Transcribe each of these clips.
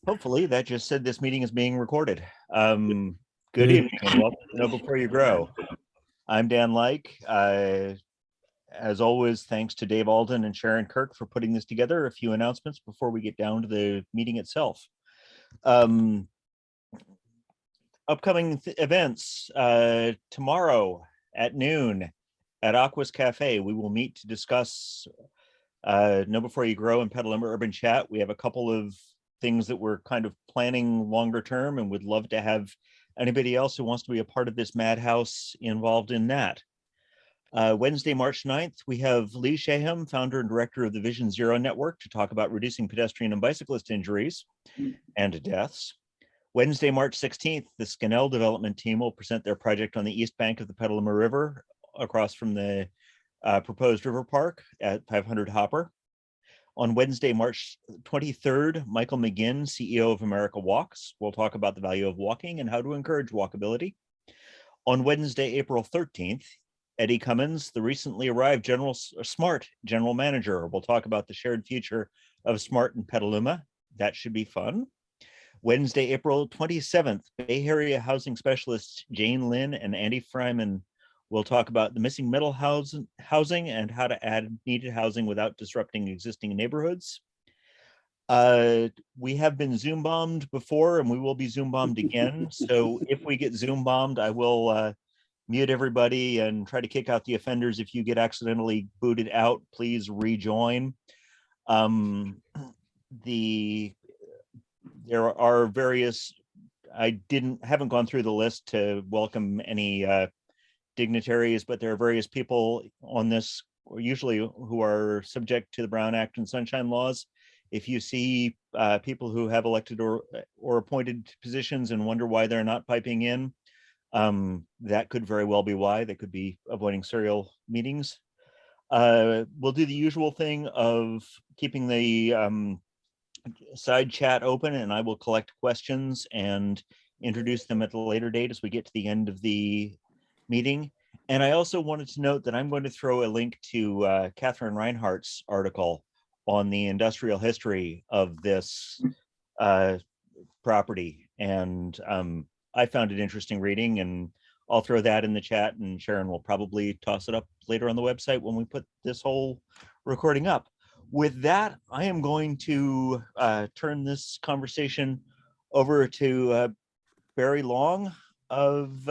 Hopefully that just said this meeting is being recorded. Good evening and welcome to Know Before You Grow. I'm Dan Like. As always, thanks to Dave Alden and Sharon Kirk for putting this together. A few announcements before we get down to the meeting itself. Upcoming events, tomorrow at noon at Aqua's Cafe, we will meet to discuss Know Before You Grow and Petaluma Urban Chat. We have a couple of things that we're kind of planning longer term and would love to have anybody else who wants to be a part of this madhouse involved in that. Wednesday, March 9th, we have Lee Shaham, founder and director of the Vision Zero Network, to talk about reducing pedestrian and bicyclist injuries and deaths. Wednesday, March 16th, the Scannell development team will present their project on the east bank of the Petaluma River across from the proposed river park at 500 Hopper. On Wednesday, March 23rd, Michael McGinn, CEO of America Walks, will talk about the value of walking and how to encourage walkability. On Wednesday, April 13th, Eddie Cummins, the recently arrived SMART general manager, will talk about the shared future of SMART in Petaluma. That should be fun. Wednesday, April 27th, Bay Area housing specialists Jane Lynn and Andy Fryman will talk about the missing middle housing and how to add needed housing without disrupting existing neighborhoods. We have been Zoom bombed before and we will be Zoom bombed again. So if we get Zoom bombed, I will mute everybody and try to kick out the offenders. If you get accidentally booted out, please rejoin. There are various, I haven't gone through the list to welcome any dignitaries, but there are various people on this, usually who are subject to the Brown Act and Sunshine Laws. If you see people who have elected or appointed positions and wonder why they're not piping in, that could very well be why. They could be avoiding serial meetings. We'll do the usual thing of keeping the side chat open, and I will collect questions and introduce them at a later date as we get to the end of the meeting. And I also wanted to note that I'm going to throw a link to Catherine Reinhardt's article on the industrial history of this property. And I found it interesting reading, and I'll throw that in the chat, and Sharon will probably toss it up later on the website when we put this whole recording up. With that, I am going to turn this conversation over to Barry Long of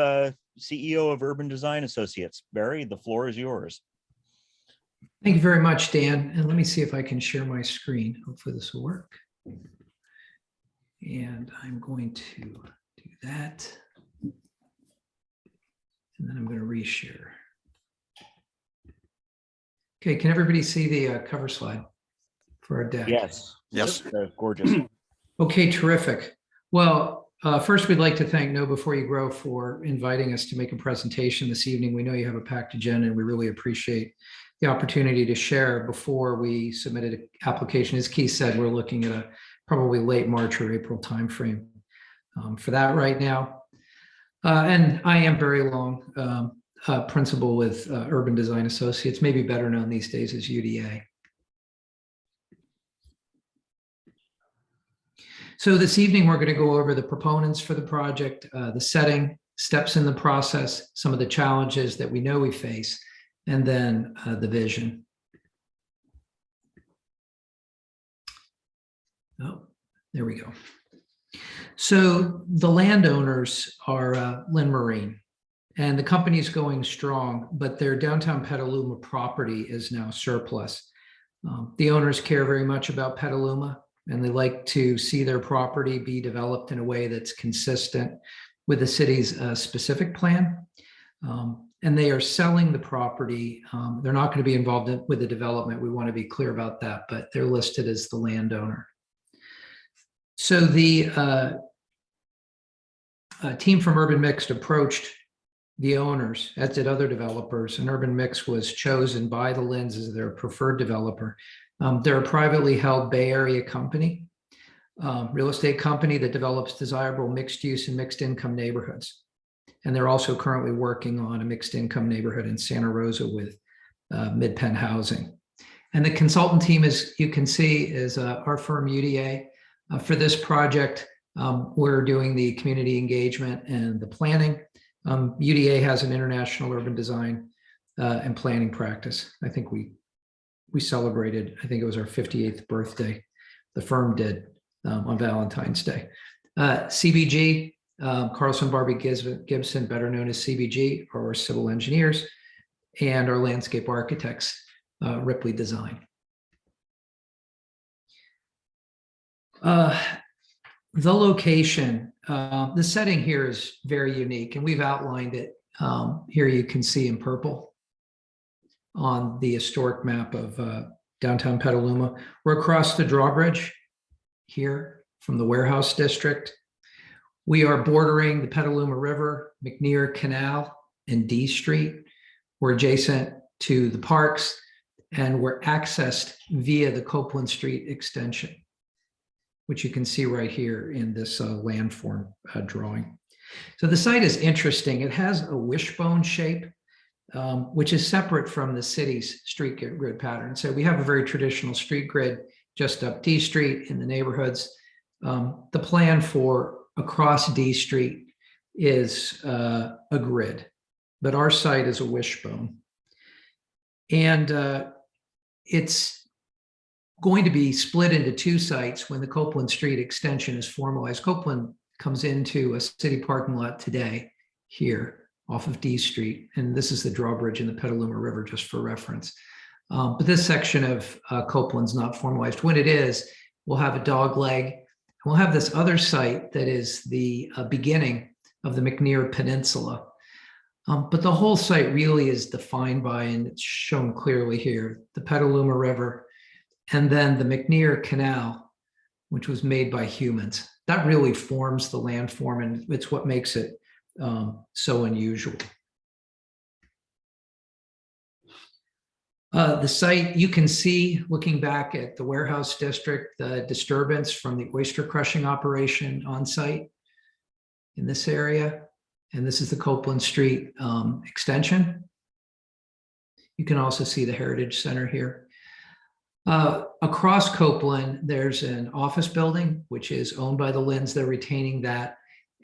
CEO of Urban Design Associates. Barry, the floor is yours. Thank you very much, Dan. And let me see if I can share my screen. Hopefully this will work. And I'm going to do that. And then I'm going to reshare. Okay, can everybody see the cover slide for our deck? Yes. Yes. Gorgeous. Okay, terrific. Well, first, we'd like to thank Know Before You Grow for inviting us to make a presentation this evening. We know you have a packed agenda, and we really appreciate the opportunity to share before we submitted an application. As Keith said, we're looking at a probably late March or April timeframe for that right now. And I am Barry Long, principal with Urban Design Associates, maybe better known these days as UDA. So this evening, we're going to go over the proponents for the project, the setting, steps in the process, some of the challenges that we know we face, and then the vision. Oh, there we go. So the landowners are Lynn Marine, and the company is going strong, but their downtown Petaluma property is now surplus. The owners care very much about Petaluma, and they like to see their property be developed in a way that's consistent with the city's specific plan. And they are selling the property. They're not going to be involved with the development. We want to be clear about that, but they're listed as the landowner. So the team from Urban Mixed approached the owners, as did other developers, and Urban Mix was chosen by the Lynn's as their preferred developer. They're a privately held Bay Area company, real estate company that develops desirable mixed use and mixed income neighborhoods. And they're also currently working on a mixed income neighborhood in Santa Rosa with Mid-Penn Housing. And the consultant team, as you can see, is our firm UDA. For this project, we're doing the community engagement and the planning. UDA has an international urban design and planning practice. I think we celebrated, I think it was our 58th birthday. The firm did on Valentine's Day. CBG, Carlson Barbie Gibson, better known as CBG, are our civil engineers, and our landscape architects, Ripley Design. The location, the setting here is very unique, and we've outlined it. Here you can see in purple on the historic map of downtown Petaluma. We're across the drawbridge here from the warehouse district. We are bordering the Petaluma River, McNear Canal, and D Street. We're adjacent to the parks, and we're accessed via the Copeland Street extension, which you can see right here in this landform drawing. So the site is interesting. It has a wishbone shape, which is separate from the city's street grid pattern. So we have a very traditional street grid just up D Street in the neighborhoods. The plan for across D Street is a grid, but our site is a wishbone. And it's going to be split into two sites when the Copeland Street extension is formalized. Copeland comes into a city parking lot today here off of D Street, and this is the drawbridge in the Petaluma River, just for reference. But this section of Copeland's not formalized. When it is, we'll have a dog leg, and we'll have this other site that is the beginning of the McNear Peninsula. But the whole site really is defined by, and it's shown clearly here, the Petaluma River, and then the McNear Canal, which was made by humans. That really forms the landform, and it's what makes it so unusual. The site, you can see, looking back at the warehouse district, the disturbance from the oyster crushing operation on site in this area. And this is the Copeland Street extension. You can also see the Heritage Center here. Across Copeland, there's an office building, which is owned by the Lynns. They're retaining that,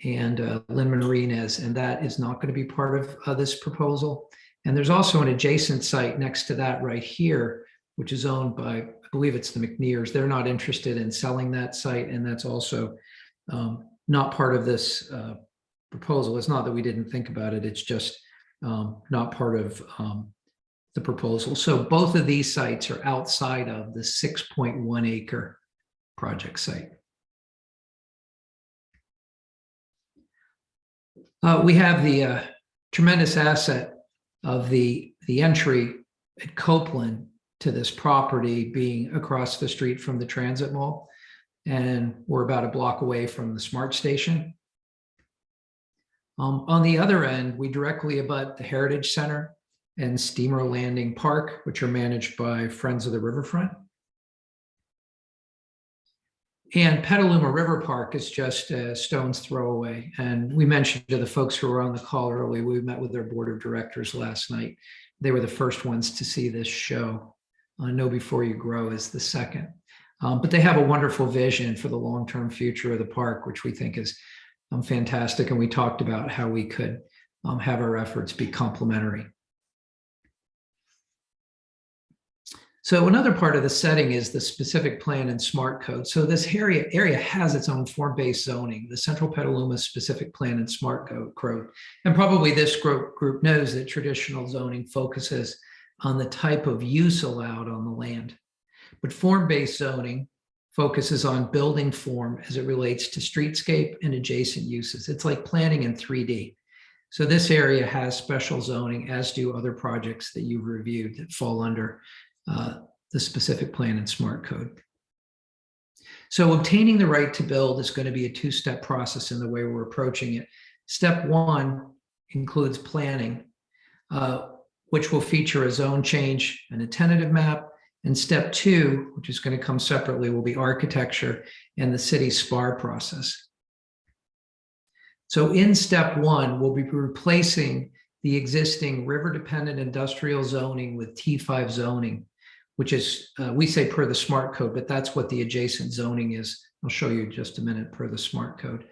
and Lynn Marine is, and that is not going to be part of this proposal. And there's also an adjacent site next to that right here, which is owned by, I believe it's the McNears. They're not interested in selling that site, and that's also not part of this proposal. It's not that we didn't think about it, it's just not part of the proposal. So both of these sites are outside of the 6.1 acre project site. We have the tremendous asset of the entry at Copeland to this property being across the street from the transit mall. And we're about a block away from the SMART station. On the other end, we directly abut the Heritage Center and Steamer Landing Park, which are managed by Friends of the Riverfront. And Petaluma River Park is just a stone's throw away. And we mentioned to the folks who were on the call earlier, we met with their board of directors last night. They were the first ones to see this show. Know Before You Grow is the second. But they have a wonderful vision for the long-term future of the park, which we think is fantastic. And we talked about how we could have our efforts be complementary. So another part of the setting is the specific plan and SMART code. So this area has its own form-based zoning, the Central Petaluma Specific Plan and SMART code. And probably this group knows that traditional zoning focuses on the type of use allowed on the land. But form-based zoning focuses on building form as it relates to streetscape and adjacent uses. It's like planning in 3D. So this area has special zoning, as do other projects that you've reviewed that fall under the specific plan and SMART code. So obtaining the right to build is going to be a two-step process in the way we're approaching it. Step one includes planning, which will feature a zone change and a tentative map. And step two, which is going to come separately, will be architecture and the city's SPAR process. So in step one, we'll be replacing the existing river-dependent industrial zoning with T5 zoning, which is, we say per the SMART code, but that's what the adjacent zoning is I'll show you in just a minute per the SMART code.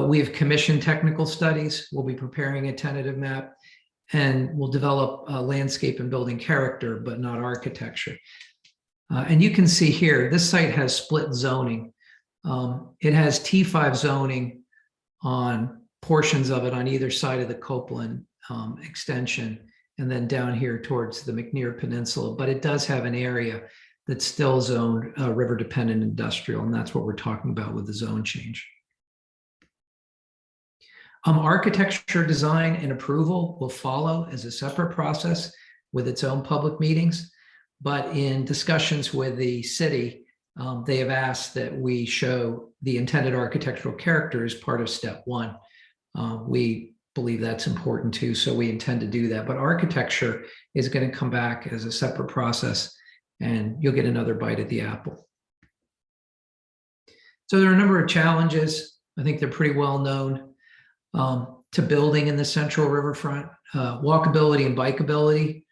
We have commissioned technical studies. We'll be preparing a tentative map, and we'll develop landscape and building character, but not architecture. And you can see here, this site has split zoning. It has T5 zoning on portions of it on either side of the Copeland extension, and then down here towards the McNear Peninsula, but it does have an area that's still zoned river dependent industrial, and that's what we're talking about with the zone change. Architecture design and approval will follow as a separate process with its own public meetings, but in discussions with the city, they have asked that we show the intended architectural character as part of step one. We believe that's important too, so we intend to do that. But architecture is going to come back as a separate process, and you'll get another bite at the apple. So there are a number of challenges. I think they're pretty well known to building in the Central Riverfront. Walkability and bikeability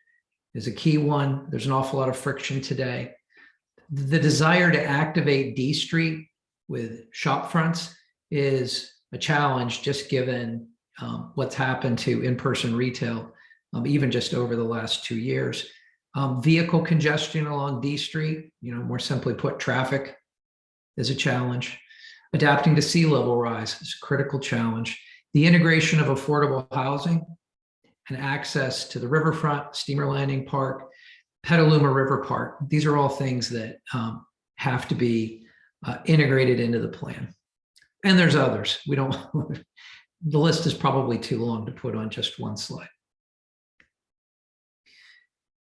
is a key one. There's an awful lot of friction today. The desire to activate D Street with shop fronts is a challenge, just given what's happened to in-person retail, even just over the last 2 years. Vehicle congestion along D Street, more simply put, traffic is a challenge. Adapting to sea level rise is a critical challenge. The integration of affordable housing and access to the riverfront, steamer landing park, Petaluma River Park. These are all things that have to be integrated into the plan. And there's others. The list is probably too long to put on just one slide.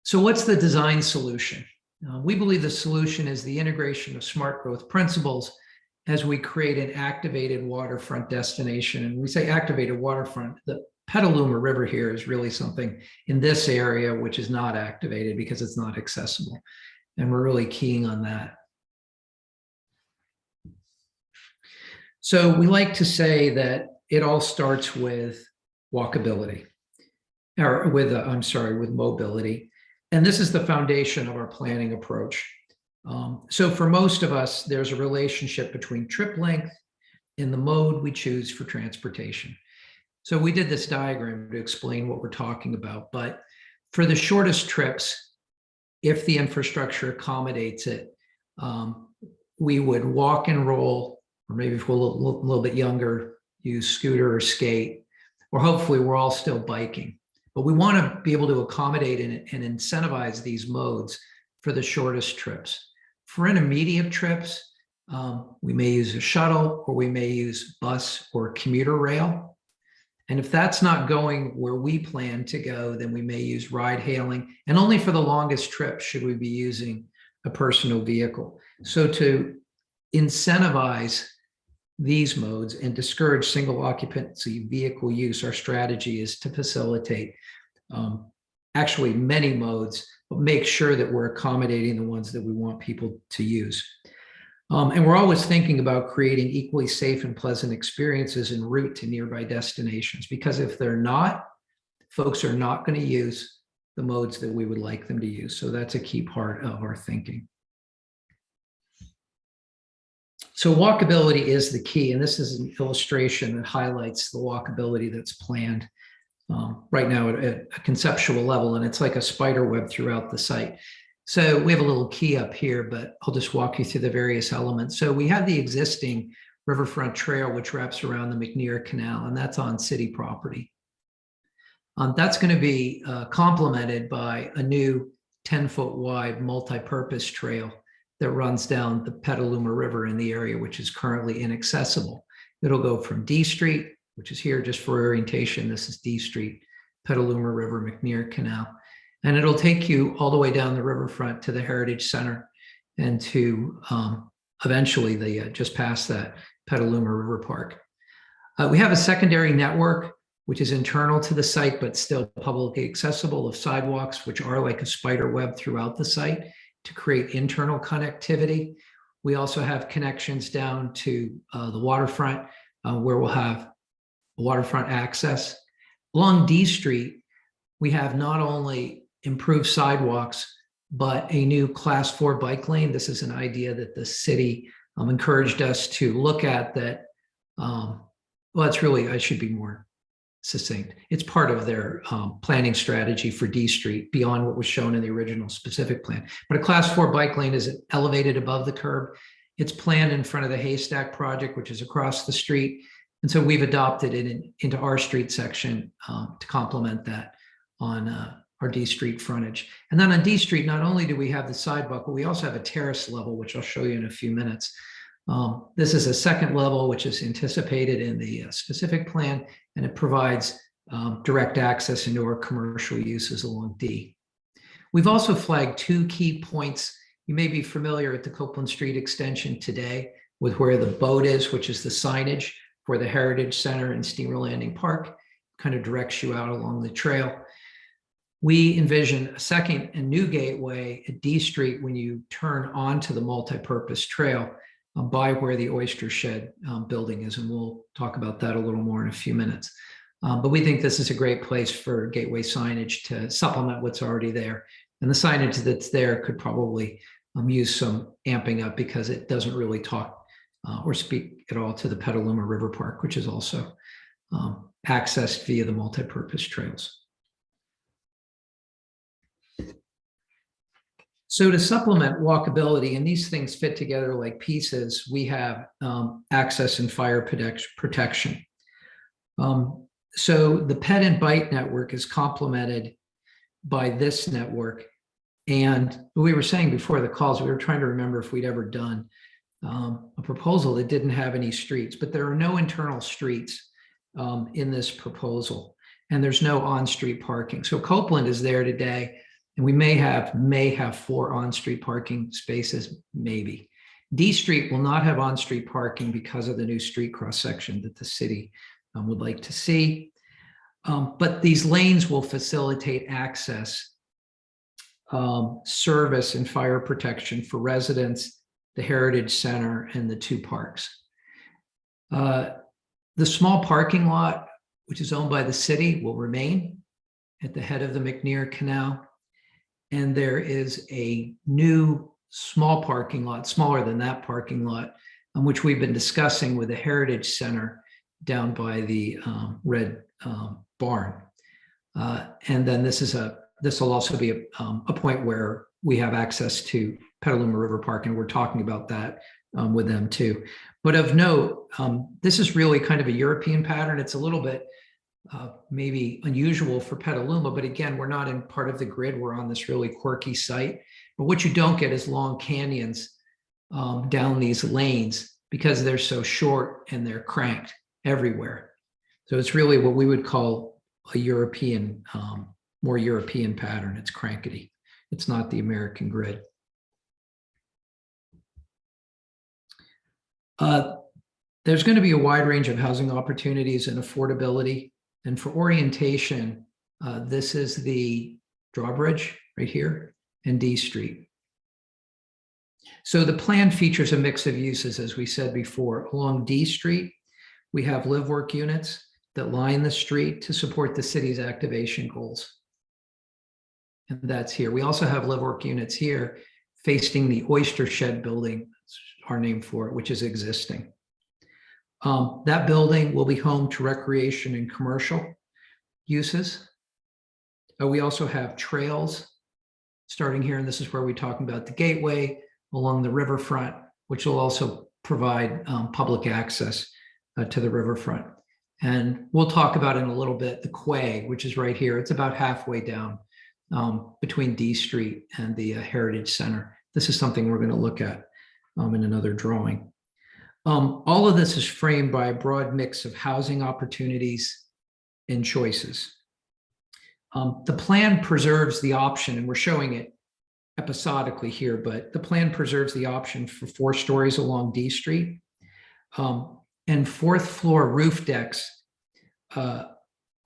So what's the design solution? We believe the solution is the integration of smart growth principles as we create an activated waterfront destination. And we say activated waterfront, the Petaluma River here is really something in this area which is not activated because it's not accessible. And we're really keying on that. So we like to say that it all starts with walkability, or with mobility. And this is the foundation of our planning approach. So for most of us, there's a relationship between trip length and the mode we choose for transportation. So we did this diagram to explain what we're talking about, but for the shortest trips, if the infrastructure accommodates it, we would walk and roll, or maybe if we're a little bit younger, use scooter or skate, or hopefully we're all still biking. But we want to be able to accommodate and incentivize these modes for the shortest trips. For intermediate trips, we may use a shuttle, or we may use bus or commuter rail. And if that's not going where we plan to go, then we may use ride hailing. And only for the longest trip should we be using a personal vehicle. So to incentivize these modes and discourage single occupancy vehicle use, our strategy is to facilitate actually many modes, but make sure that we're accommodating the ones that we want people to use. And we're always thinking about creating equally safe and pleasant experiences en route to nearby destinations, because if they're not, folks are not going to use the modes that we would like them to use. So that's a key part of our thinking. So walkability is the key, and this is an illustration that highlights the walkability that's planned right now at a conceptual level, and it's like a spider web throughout the site. So we have a little key up here, but I'll just walk you through the various elements. So we have the existing Riverfront Trail, which wraps around the McNear Canal, and that's on city property. That's going to be complemented by a new 10-foot wide multi-purpose trail that runs down the Petaluma River in the area, which is currently inaccessible. It'll go from D Street, which is here just for orientation. This is D Street, Petaluma River, McNear Canal. And it'll take you all the way down the riverfront to the Heritage Center and to eventually just past that, Petaluma River Park. We have a secondary network, which is internal to the site, but still publicly accessible, of sidewalks, which are like a spider web throughout the site to create internal connectivity. We also have connections down to the waterfront, where we'll have waterfront access. Along D Street, we have not only improved sidewalks, but a new class 4 bike lane. This is an idea that the city encouraged us to look at that. Well, it's really, I should be more succinct. It's part of their planning strategy for D Street beyond what was shown in the original specific plan. But a class 4 bike lane is elevated above the curb. It's planned in front of the Haystack project, which is across the street. And so we've adopted it into our street section to complement that on our D Street frontage. And then on D Street, not only do we have the sidewalk, but we also have a terrace level, which I'll show you in a few minutes. This is a second level, which is anticipated in the specific plan, and it provides direct access into our commercial uses along D. We've also flagged 2 key points. You may be familiar at the Copeland Street extension today with where the boat is, which is the signage for the Heritage Center and Steamer Landing Park, kind of directs you out along the trail. We envision a second and new gateway at D Street when you turn onto the multipurpose trail by where the Oyster Shed building is, and we'll talk about that a little more in a few minutes. But we think this is a great place for gateway signage to supplement what's already there. And the signage that's there could probably use some amping up because it doesn't really talk or speak at all to the Petaluma River Park, which is also accessed via the multipurpose trails. So to supplement walkability, and these things fit together like pieces, we have access and fire protection. So the ped and bike network is complemented by this network. And we were saying before the calls, we were trying to remember if we'd ever done a proposal that didn't have any streets, but there are no internal streets in this proposal, and there's no on-street parking. So Copeland is there today, and we may have 4 on-street parking spaces, maybe. D Street will not have on-street parking because of the new street cross-section that the city would like to see. But these lanes will facilitate access, service, and fire protection for residents, the Heritage Center, and the 2 parks. The small parking lot, which is owned by the city, will remain at the head of the McNear Canal. And there is a new small parking lot, smaller than that parking lot, which we've been discussing with the Heritage Center down by the Red Barn. And then this will also be a point where we have access to Petaluma River Park, and we're talking about that with them too. But of note, this is really kind of a European pattern. It's a little bit maybe unusual for Petaluma, but again, we're not in part of the grid. We're on this really quirky site. But what you don't get is long canyons down these lanes because they're so short and they're cranked everywhere. So it's really what we would call a European, more European pattern. It's crankety. It's not the American grid. There's going to be a wide range of housing opportunities and affordability. And for orientation, this is the drawbridge right here and D Street. So the plan features a mix of uses, as we said before. Along D Street, we have live-work units that line the street to support the city's activation goals. And that's here. We also have live-work units here facing the Oyster Shed building, that's our name for it, which is existing. That building will be home to recreation and commercial uses. We also have trails starting here, and this is where we're talking about the gateway along the riverfront, which will also provide public access to the riverfront. And we'll talk about in a little bit the quay, which is right here. It's about halfway down between D Street and the Heritage Center. This is something we're going to look at in another drawing. All of this is framed by a broad mix of housing opportunities and choices. The plan preserves the option, and we're showing it episodically here, but the plan preserves the option for 4 stories along D Street and 4th floor roof decks,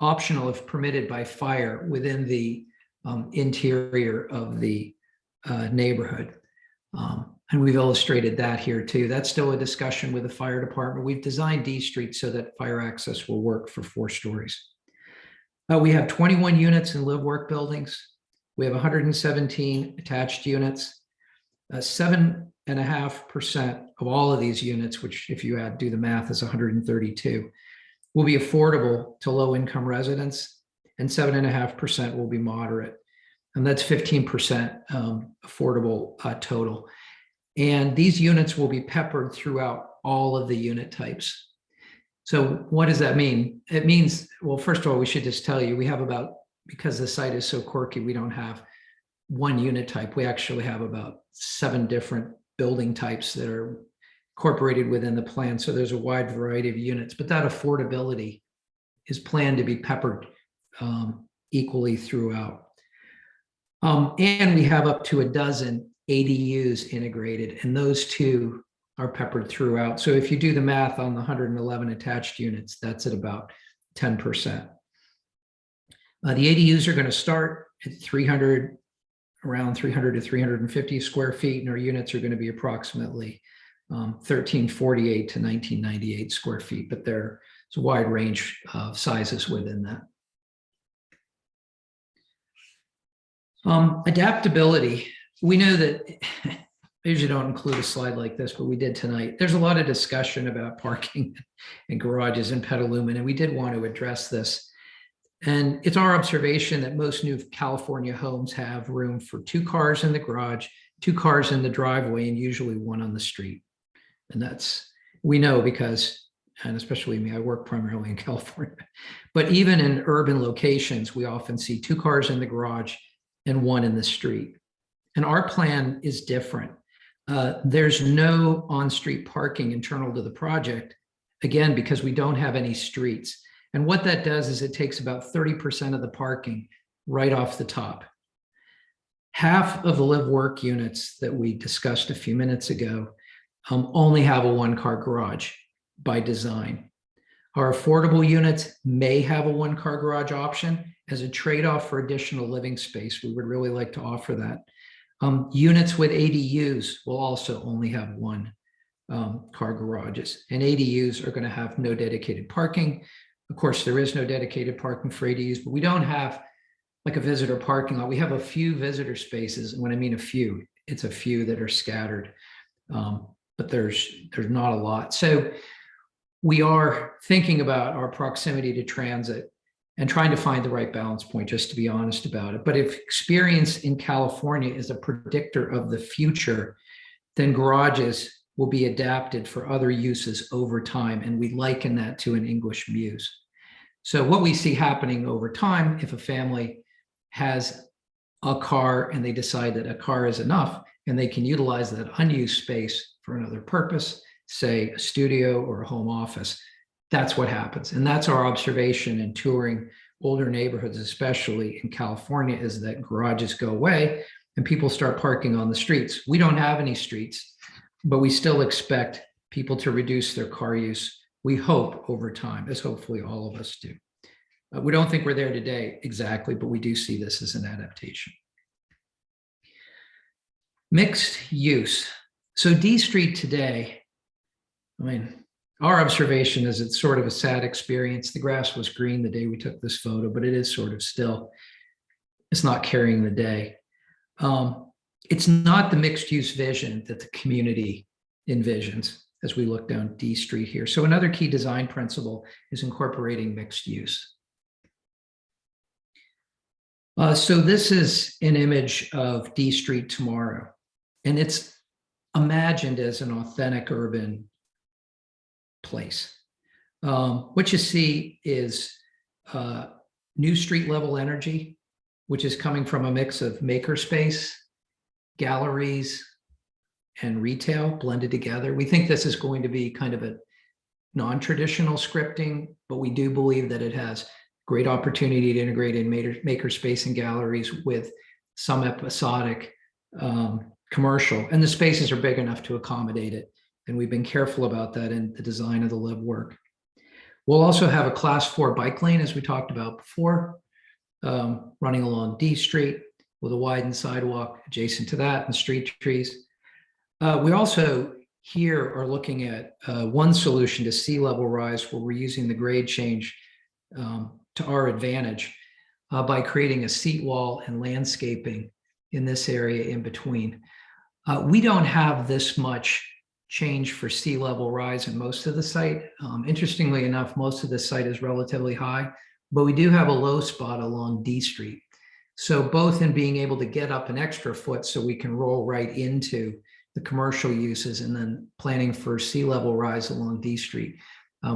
optional if permitted by fire within the interior of the neighborhood. And we've illustrated that here too. That's still a discussion with the fire department. We've designed D Street so that fire access will work for 4 stories. We have 21 units in live-work buildings. We have 117 attached units. 7 7.5% of all of these units, which if you do the math is 132, will be affordable to low-income residents, and 7.5% will be moderate. And that's 15% affordable total. And these units will be peppered throughout all of the unit types. So what does that mean? It means, well, first of all, we should just tell you, we have about, because the site is so quirky, we don't have one unit type. We actually have about 7 different building types that are incorporated within the plan. So there's a wide variety of units, but that affordability is planned to be peppered equally throughout. And we have up to a dozen ADUs integrated, and those two are peppered throughout. So if you do the math on the 111 attached units, that's at about 10%. The ADUs are going to start at around 300 to 350 square feet, and our units are going to be approximately 1348 to 1998 square feet, but there's a wide range of sizes within that. Adaptability. We know that I usually don't include a slide like this, but we did tonight. There's a lot of discussion about parking and garages in Petaluma, and we did want to address this. And it's our observation that most new California homes have room for 2 cars in the garage, 2 cars in the driveway, and usually 1 on the street. And that's, we know because, and especially me, I work primarily in California, but even in urban locations, we often see 2 cars in the garage and 1 in the street. And our plan is different. There's no on-street parking internal to the project, again, because we don't have any streets. And what that does is it takes about 30% of the parking right off the top. Half of the live-work units that we discussed a few minutes ago only have a 1-car garage by design. Our affordable units may have a 1-car garage option as a trade-off for additional living space. We would really like to offer that. Units with ADUs will also only have 1-car garages, and ADUs are going to have no dedicated parking. Of course, there is no dedicated parking for ADUs, but we don't have like a visitor parking lot. We have a few visitor spaces, and when I mean a few, it's a few that are scattered, but there's not a lot. So we are thinking about our proximity to transit and trying to find the right balance point, just to be honest about it. But if experience in California is a predictor of the future, then garages will be adapted for other uses over time. And we liken that to an English muse. So what we see happening over time, if a family has a car and they decide that a car is enough and they can utilize that unused space for another purpose, say a studio or a home office, that's what happens. And that's our observation in touring older neighborhoods, especially in California, is that garages go away and people start parking on the streets. We don't have any streets, but we still expect people to reduce their car use, we hope, over time, as hopefully all of us do. We don't think we're there today exactly, but we do see this as an adaptation. Mixed use. So D Street today, I mean, our observation is it's sort of a sad experience. The grass was green the day we took this photo, but it is sort of still, it's not carrying the day. It's not the mixed use vision that the community envisions as we look down D Street here. So another key design principle is incorporating mixed use. So this is an image of D Street tomorrow, and it's imagined as an authentic urban place. What you see is new street level energy, which is coming from a mix of makerspace, galleries, and retail blended together. We think this is going to be kind of a non-traditional scripting, but we do believe that it has great opportunity to integrate in makerspace and galleries with some episodic commercial, and the spaces are big enough to accommodate it. And we've been careful about that in the design of the live work. We'll also have a class 4 bike lane, as we talked about before, running along D Street with a widened sidewalk adjacent to that and street trees. We also here are looking at one solution to sea level rise, where we're using the grade change to our advantage by creating a seat wall and landscaping in this area in between. We don't have this much change for sea level rise in most of the site. Interestingly enough, most of the site is relatively high, but we do have a low spot along D Street. So both in being able to get up an extra foot so we can roll right into the commercial uses and then planning for sea level rise along D Street,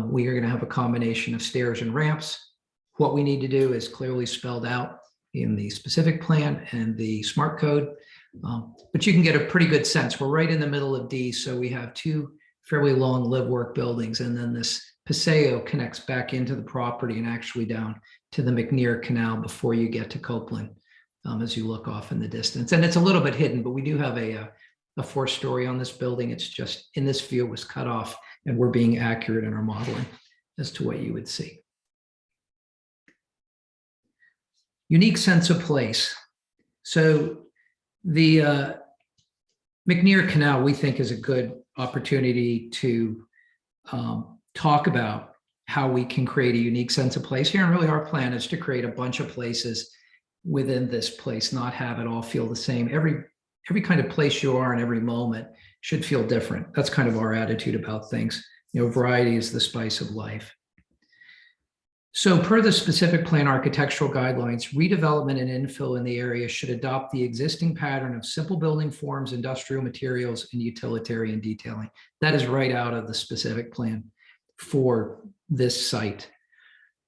we are going to have a combination of stairs and ramps. What we need to do is clearly spelled out in the specific plan and the smart code. But you can get a pretty good sense. We're right in the middle of D, so we have two fairly long live work buildings, and then this Paseo connects back into the property and actually down to the McNear Canal before you get to Copeland, as you look off in the distance. And it's a little bit hidden, but we do have a 4-story on this building. It's just in this view was cut off, and we're being accurate in our modeling as to what you would see. Unique sense of place. So the McNear Canal, we think, is a good opportunity to talk about how we can create a unique sense of place here. And really our plan is to create a bunch of places within this place, not have it all feel the same. Every kind of place you are in every moment should feel different. That's kind of our attitude about things. You know, variety is the spice of life. So per the specific plan architectural guidelines, redevelopment and infill in the area should adopt the existing pattern of simple building forms, industrial materials, and utilitarian detailing. That is right out of the specific plan for this site.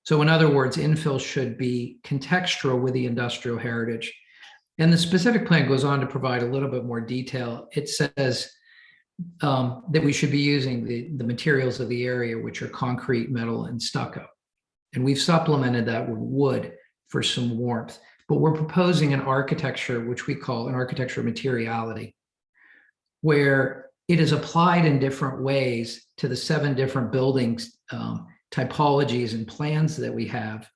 So in other words, infill should be contextual with the industrial heritage. And the specific plan goes on to provide a little bit more detail. It says that we should be using the materials of the area, which are concrete, metal, and stucco. And we've supplemented that with wood for some warmth, but we're proposing an architecture, which we call an architecture of materiality, where it is applied in different ways to the 7 different buildings, typologies and plans that we have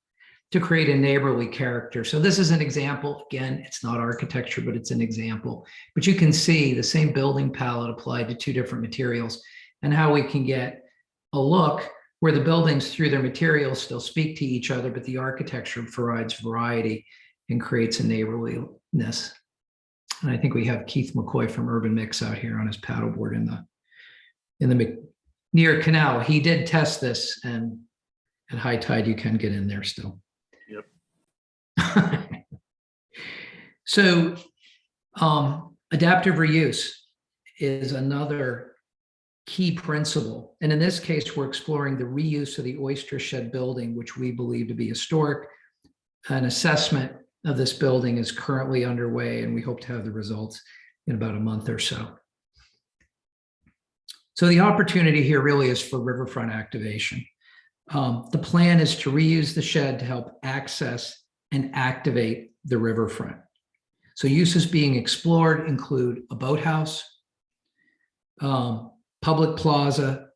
to create a neighborly character. So this is an example. Again, it's not architecture, but it's an example. But you can see the same building palette applied to 2 different materials and how we can get a look where the buildings through their materials still speak to each other, but the architecture provides variety and creates a neighborliness. And I think we have Keith McCoy from Urban Mix out here on his paddleboard in the McNear Canal. He did test this, and at high tide, you can get in there still. Yep. So adaptive reuse is another key principle. And in this case, we're exploring the reuse of the oyster shed building, which we believe to be historic. An assessment of this building is currently underway, and we hope to have the results in about a month or so. So the opportunity here really is for riverfront activation. The plan is to reuse the shed to help access and activate the riverfront. So uses being explored include a boathouse, public plaza,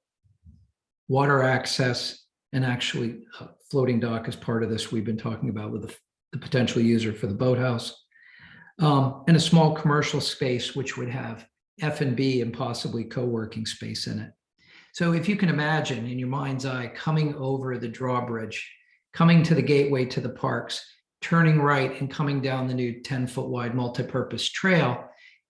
water access, and actually a floating dock as part of this we've been talking about with the potential user for the boathouse, and a small commercial space which would have F&B and possibly co-working space in it. So if you can imagine in your mind's eye coming over the drawbridge, coming to the gateway to the parks, turning right and coming down the new 10-foot wide multipurpose trail,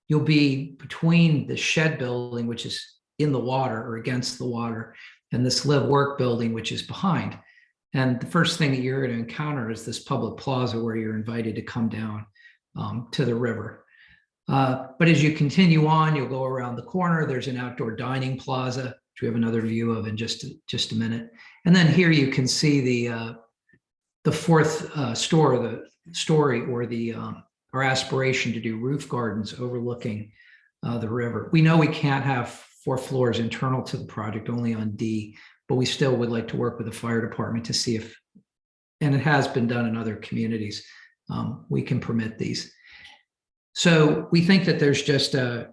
you'll be between the shed building, which is in the water or against the water, and this live work building, which is behind. And the first thing that you're going to encounter is this public plaza where you're invited to come down to the river. But as you continue on, you'll go around the corner. There's an outdoor dining plaza, which we have another view of in just a minute. And then here you can see the fourth story or our aspiration to do roof gardens overlooking the river. We know we can't have 4 floors internal to the project, only on D, but we still would like to work with the fire department to see if, and it has been done in other communities, we can permit these. So we think that there's just an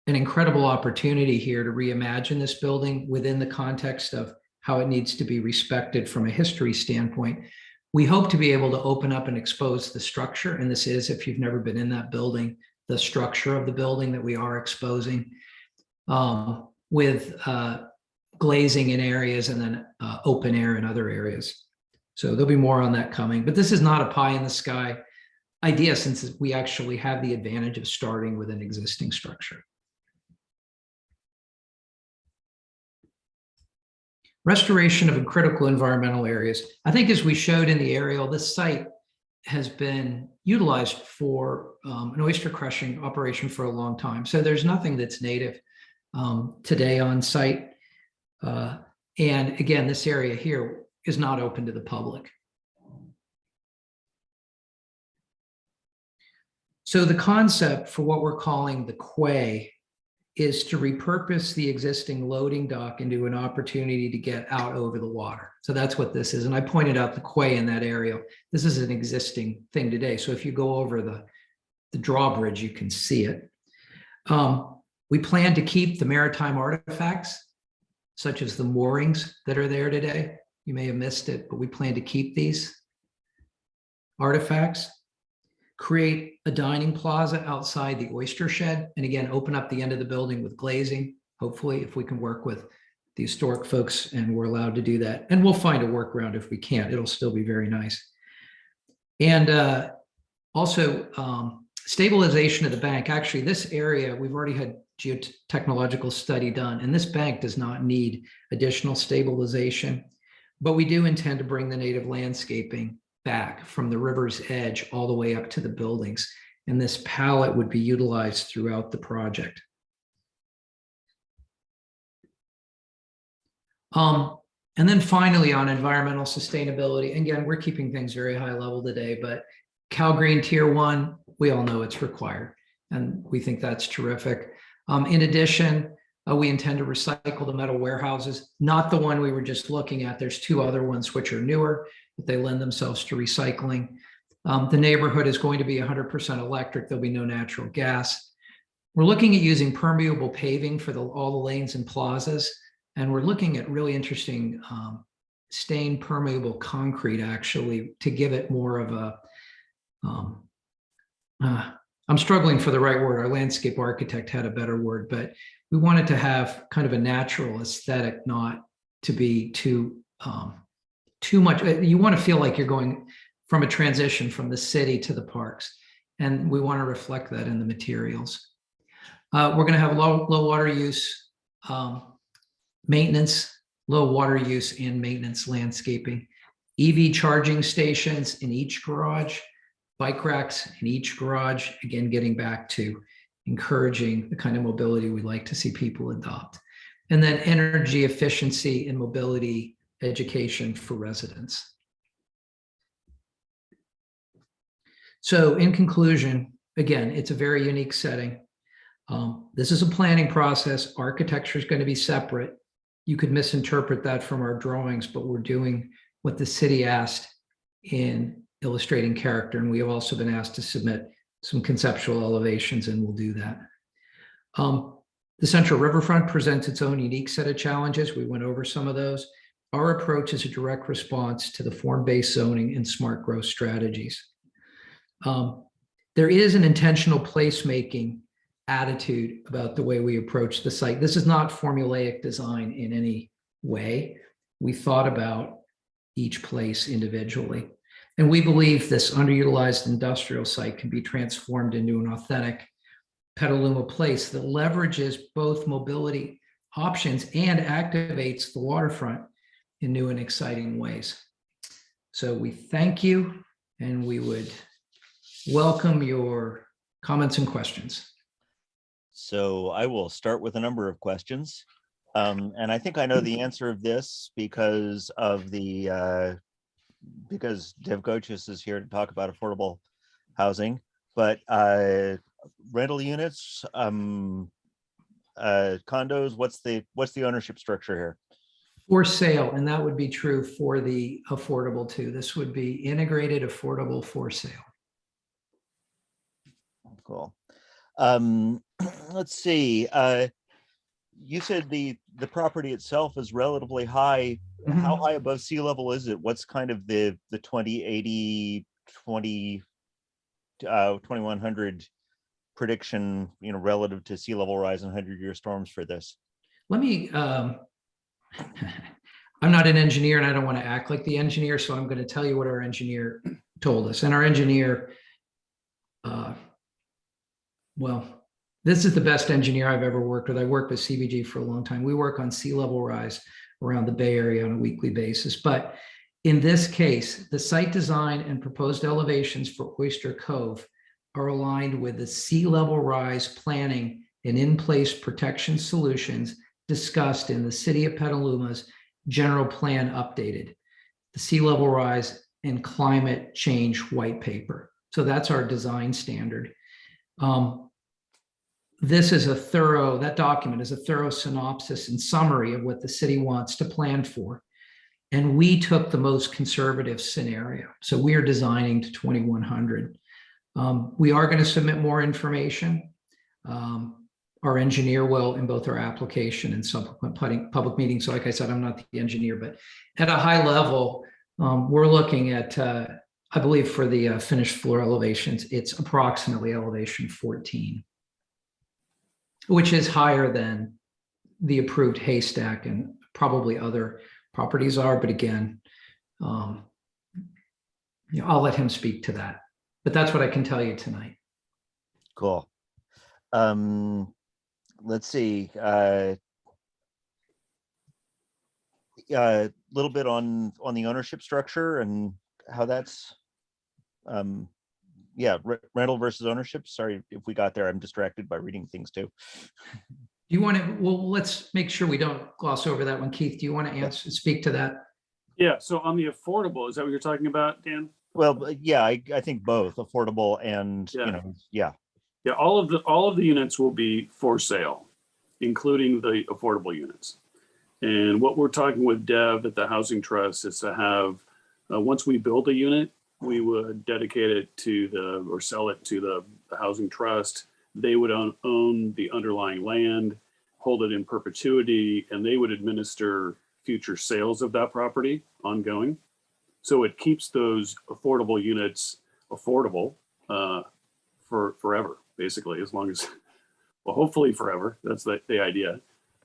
incredible opportunity here to reimagine this building within the context of how it needs to be respected from a history standpoint. We hope to be able to open up and expose the structure, and this is, if you've never been in that building, the structure of the building that we are exposing, with glazing in areas and then open air in other areas. So there'll be more on that coming, but this is not a pie in the sky idea, since we actually have the advantage of starting with an existing structure. Restoration of critical environmental areas. I think as we showed in the aerial, this site has been utilized for an oyster crushing operation for a long time. So there's nothing that's native today on site. And again, this area here is not open to the public. So the concept for what we're calling the quay is to repurpose the existing loading dock into an opportunity to get out over the water. So that's what this is. And I pointed out the quay in that area. This is an existing thing today. So if you go over the drawbridge, you can see it. We plan to keep the maritime artifacts, such as the moorings that are there today. You may have missed it, but we plan to keep these artifacts. Create a dining plaza outside the oyster shed, and again, open up the end of the building with glazing, hopefully, if we can work with the historic folks and we're allowed to do that. And we'll find a workaround if we can't. It'll still be very nice. And also stabilization of the bank. Actually, this area, we've already had geotechnological study done, and this bank does not need additional stabilization, but we do intend to bring the native landscaping back from the river's edge all the way up to the buildings. And this palette would be utilized throughout the project. And then finally on environmental sustainability, again, we're keeping things very high level today, but Cal Green Tier 1, we all know it's required, and we think that's terrific. In addition, we intend to recycle the metal warehouses, not the one we were just looking at. There's two other ones which are newer, but they lend themselves to recycling. The neighborhood is going to be 100% electric. There'll be no natural gas. We're looking at using permeable paving for all the lanes and plazas. And we're looking at really interesting stained permeable concrete, actually, to give it more of a, I'm struggling for the right word. Our landscape architect had a better word, but we wanted to have kind of a natural aesthetic, not to be too much. You want to feel like you're going from a transition from the city to the parks. And we want to reflect that in the materials. We're going to have low water use, maintenance, low water use and maintenance landscaping, EV charging stations in each garage, bike racks in each garage, again, getting back to encouraging the kind of mobility we'd like to see people adopt. And then energy efficiency and mobility education for residents. So in conclusion, again, it's a very unique setting. This is a planning process. Architecture is going to be separate. You could misinterpret that from our drawings, but we're doing what the city asked in illustrating character. And we have also been asked to submit some conceptual elevations, and we'll do that. The Central Riverfront presents its own unique set of challenges. We went over some of those. Our approach is a direct response to the form-based zoning and smart growth strategies. There is an intentional placemaking attitude about the way we approach the site. This is not formulaic design in any way. We thought about each place individually. And we believe this underutilized industrial site can be transformed into an authentic Petaluma place that leverages both mobility options and activates the waterfront in new and exciting ways. So we thank you, and we would welcome your comments and questions. So I will start with a number of questions. And I think I know the answer of this because of the because Dev Gochis is here to talk about affordable housing, but rental units, condos, what's the ownership structure here? For sale, and that would be true for the affordable too. This would be integrated affordable for sale. Cool. Let's see. You said the property itself is relatively high. Mm-hmm. How high above sea level is it? What's kind of the 2080, 2100 prediction, relative to sea level rise and 100-year storms for this? Let me, I'm not an engineer and I don't want to act like the engineer, so I'm going to tell you what our engineer told us. And our engineer well, this is the best engineer I've ever worked with. I worked with CBG for a long time. We work on sea level rise around the Bay Area on a weekly basis. But in this case, the site design and proposed elevations for Oyster Cove are aligned with the sea level rise planning and in-place protection solutions discussed in the City of Petaluma's general plan updated, the sea level rise and climate change white paper. So that's our design standard. That document is a thorough synopsis and summary of what the city wants to plan for. And we took the most conservative scenario. So we are designing to 2100. We are going to submit more information. Our engineer will in both our application and subsequent public meetings. So like I said, I'm not the engineer, but at a high level, we're looking at, I believe for the finished floor elevations, it's approximately elevation 14, which is higher than the approved haystack and probably other properties are. But again, I'll let him speak to that. But that's what I can tell you tonight. Cool. Let's see. A little bit on the ownership structure and how that's rental versus ownership. Sorry if we got there. I'm distracted by reading things too. Do you want to, well, let's make sure we don't gloss over that one. Keith, do you want to speak to that? Yeah, so on the affordable, is that what you're talking about, Dan? Well, yeah, I think both affordable and, Yeah, all of the units will be for sale, including the affordable units. And what we're talking with Dev at the Housing Trust is to have, once we build a unit, we would dedicate it or sell it to the Housing Trust. They would own the underlying land, hold it in perpetuity, and they would administer future sales of that property ongoing. So it keeps those affordable units affordable for forever, basically, as long as, well, hopefully forever. That's the idea.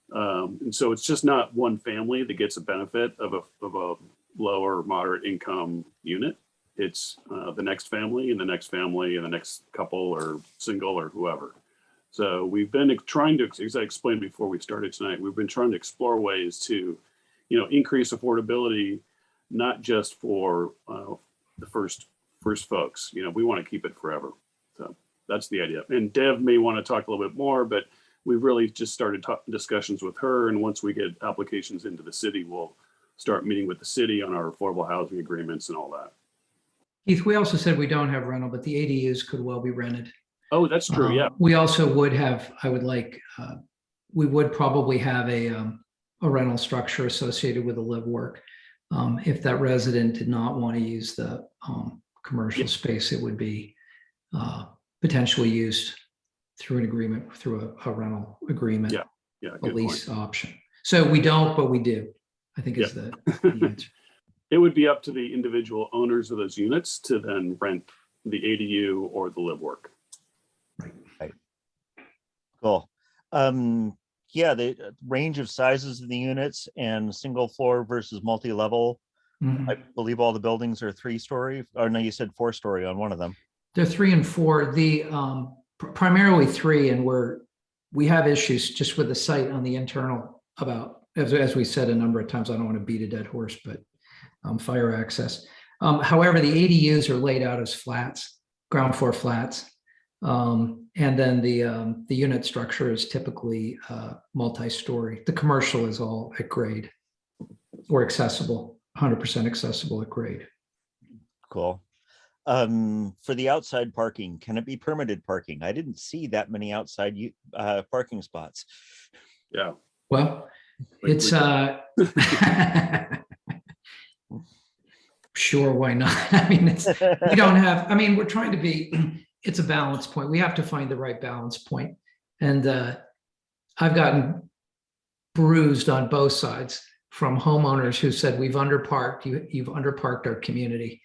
And so it's just not one family that gets a benefit of a low or moderate income unit. It's the next family and the next family and the next couple or single or whoever. So we've been trying to, as I explained before we started tonight, we've been trying to explore ways to, increase affordability, not just for the first folks. We want to keep it forever. So that's the idea. And Dev may want to talk a little bit more, but we've really just started discussions with her. And once we get applications into the city, we'll start meeting with the city on our affordable housing agreements and all that. Keith, we also said we don't have rental, but the ADUs could well be rented. Oh, that's true. Yeah. We also would have, we would probably have a rental structure associated with the live work. If that resident did not want to use the commercial space, it would be potentially used through an agreement, through a rental agreement, a lease option. So we don't, but we do, I think is the answer. It would be up to the individual owners of those units to then rent the ADU or the live work. Right. Cool. The range of sizes of the units and single floor versus multi-level. Mm-hmm. I believe all the buildings are 3-story. Or no, you said 4-story on one of them. They're 3 and 4. The primarily 3, and we have issues just with the site on the internal about, as we said a number of times. I don't want to beat a dead horse, but fire access. However, the ADUs are laid out as flats, ground floor flats. And then the unit structure is typically multi-story. The commercial is all at grade or accessible, 100% accessible at grade. Cool. For the outside parking, can it be permitted parking? I didn't see that many outside parking spots. Yeah. Well, it's sure, why not? We don't have, we're trying to be, it's a balance point. We have to find the right balance point. And I've gotten bruised on both sides from homeowners who said, we've underparked, you've underparked our community,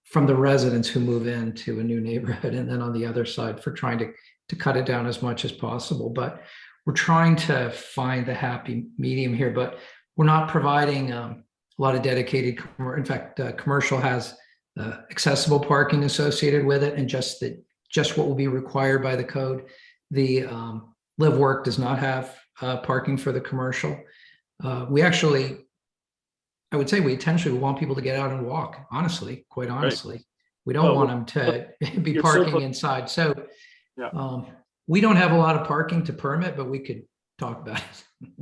from the residents who move into a new neighborhood. And then on the other side for trying to cut it down as much as possible. But we're trying to find the happy medium here, but we're not providing a lot of dedicated, in fact, commercial has accessible parking associated with it, and just just what will be required by the code. The live work does not have parking for the commercial. We actually, I would say we intentionally want people to get out and walk, honestly, quite honestly. We don't want them to be parking inside. So we don't have a lot of parking to permit, but we could talk about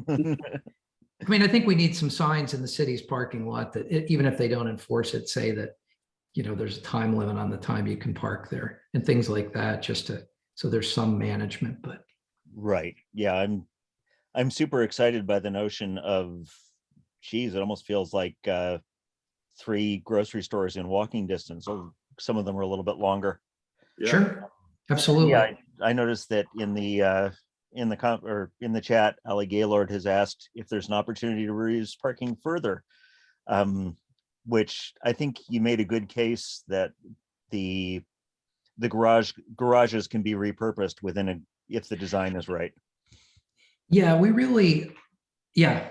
it. I mean, I think we need some signs in the city's parking lot that even if they don't enforce it, say that, you know, there's a time limit on the time you can park there and things like that, just to, so there's some management, but. Right. Yeah. I'm super excited by the notion of, geez, it almost feels like 3 grocery stores in walking distance. So some of them are a little bit longer. Yeah. Sure. Absolutely. Yeah. I noticed that in the chat, Ali Gaylord has asked if there's an opportunity to reduce parking further, which I think you made a good case that the garages can be repurposed within if the design is right. Yeah, we really, yeah.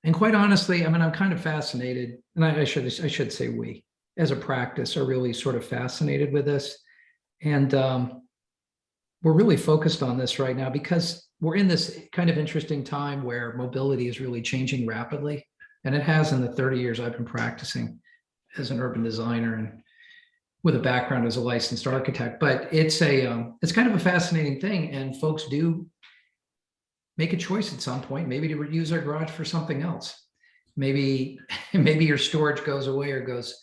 And quite honestly, I mean, I'm kind of fascinated, and I should say we, as a practice, are really sort of fascinated with this. And we're really focused on this right now because we're in this kind of interesting time where mobility is really changing rapidly. And it has in the 30 years I've been practicing as an urban designer and with a background as a licensed architect. But it's kind of a fascinating thing. And folks do make a choice at some point, maybe to use our garage for something else. Maybe your storage goes away or goes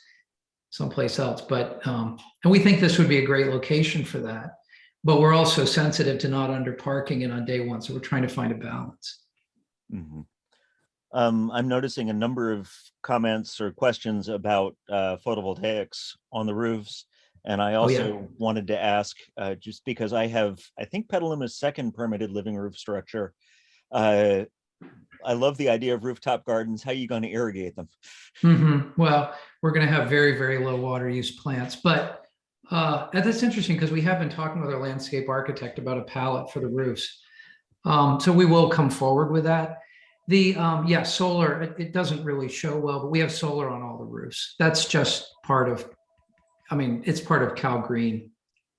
someplace else. But and we think this would be a great location for that. But we're also sensitive to not under parking it on day one. So we're trying to find a balance. Mm-hmm. I'm noticing a number of comments or questions about photovoltaics on the roofs. And I also wanted to ask, just because I think Petaluma's second permitted living roof structure. I love the idea of rooftop gardens. How are you going to irrigate them? Mm-hmm. Well, we're going to have very, very low water use plants. But that's interesting because we have been talking with our landscape architect about a pallet for the roofs. So we will come forward with that. The solar, it doesn't really show well, but we have solar on all the roofs. That's just part of, I mean, it's part of Cal Green.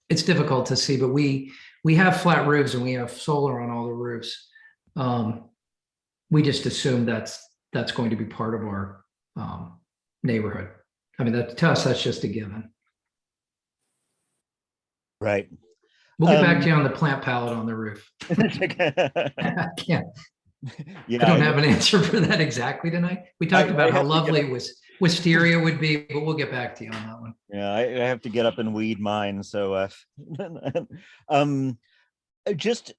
It's difficult to see, but we have flat roofs and we have solar on all the roofs. We just assume that's going to be part of our neighborhood. I mean, to us, that's just a given. Right. We'll get back to you on the plant palette on the roof. I can't. Yeah, I don't have an answer for that exactly tonight. We talked about how lovely wisteria would be, but we'll get back to you on that one. Yeah, I have to get up and weed mine. So just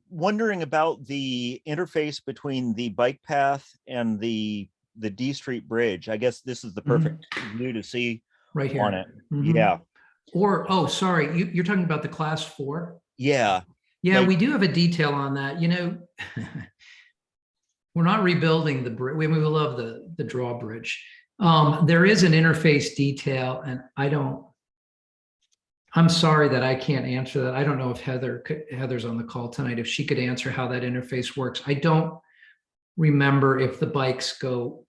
wondering about the interface between the bike path and the D Street Bridge. I guess this is the perfect view to see right here on it. Yeah. Or, oh, sorry, you're talking about the class 4? Yeah. Yeah, we do have a detail on that. You know, we're not rebuilding the bridge. We love the drawbridge. There is an interface detail, and I'm sorry that I can't answer that. I don't know if Heather's on the call tonight, if she could answer how that interface works. I don't remember if the bikes go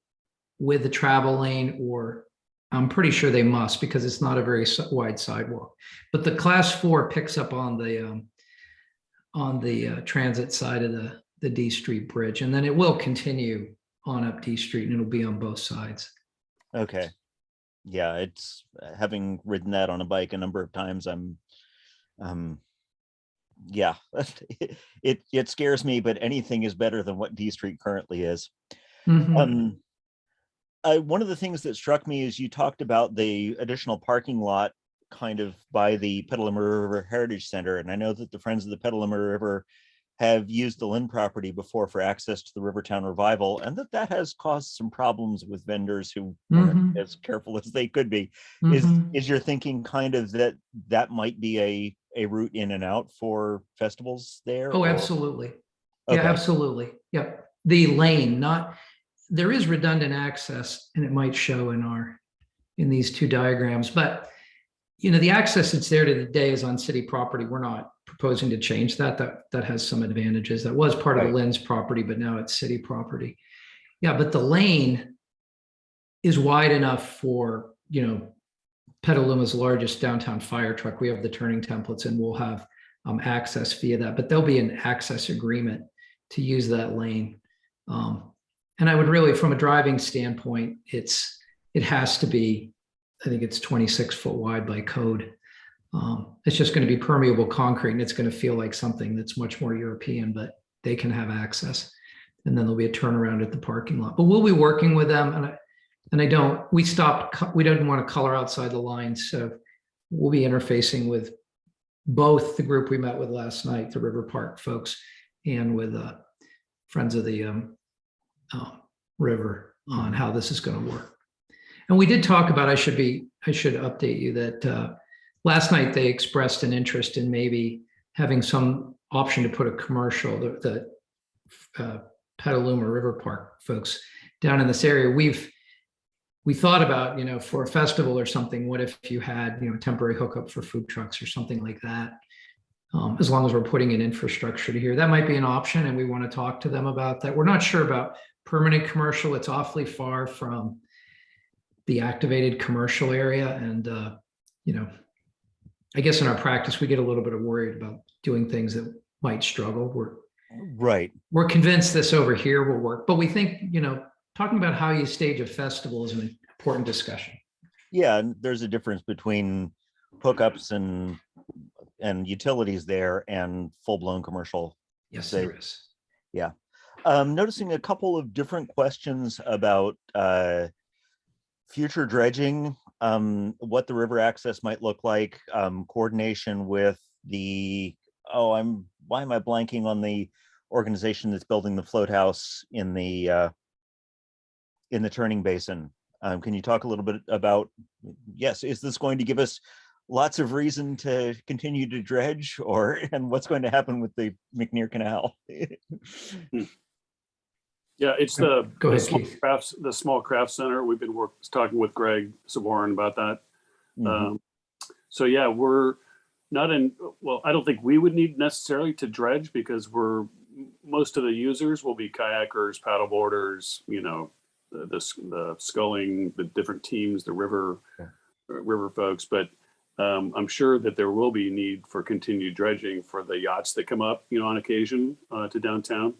with the travel lane, or I'm pretty sure they must because it's not a very wide sidewalk. But the class 4 picks up on the transit side of the D Street Bridge, and then it will continue on up D Street, and it'll be on both sides. Okay. Yeah, it's having ridden that on a bike a number of times. Yeah, it scares me, but anything is better than what D Street currently is. One of the things that struck me is you talked about the additional parking lot kind of by the Petaluma River Heritage Center. And I know that the Friends of the Petaluma River have used the Lynn property before for access to the Rivertown Revival, and that has caused some problems with vendors who weren't as careful as they could be. Is your thinking kind of that might be a route in and out for festivals there? Oh, absolutely. Okay. Yeah, absolutely. Yep. The lane, there is redundant access, and it might show in these 2 diagrams, but you know, the access that's there to the day is on city property. We're not proposing to change that. That has some advantages. That was part of the Lynn's property, but now it's city property. Yeah, but the lane is wide enough for, you know, Petaluma's largest downtown fire truck. We have the turning templates and we'll have access via that, but there'll be an access agreement to use that lane. And I would really, from a driving standpoint, it has to be, I think it's 26 foot wide by code. It's just going to be permeable concrete and it's going to feel like something that's much more European, but they can have access. And then there'll be a turnaround at the parking lot. But we'll be working with them. We didn't want to color outside the lines. So we'll be interfacing with both the group we met with last night, the River Park folks, and with Friends of the River on how this is going to work. And we did talk about, I should update you that last night they expressed an interest in maybe having some option to put a commercial, the Petaluma River Park folks down in this area. We thought about, for a festival or something, what if you had, temporary hookup for food trucks or something like that? As long as we're putting in infrastructure to here, that might be an option. And we want to talk to them about that. We're not sure about permanent commercial. It's awfully far from the activated commercial area. And, I guess in our practice, we get a little bit worried about doing things that might struggle. We're convinced this over here will work, but we think, talking about how you stage a festival is an important discussion. Yeah, and there's a difference between hookups and utilities there and full-blown commercial. Yes, there is. Yeah. Noticing a couple of different questions about future dredging, what the river access might look like, coordination with why am I blanking on the organization that's building the float house in the turning basin? Can you talk a little bit about, is this going to give us lots of reason to continue to dredge, and what's going to happen with the McNear Canal? Yeah, it's Go ahead, the small craft center. We've been talking with Greg Saborin about that. Mhm. So yeah, we're not I don't think we would need necessarily to dredge because most of the users will be kayakers, paddleboarders, the sculling, the different teams, the river folks. But I'm sure that there will be need for continued dredging for the yachts that come up, on occasion to downtown.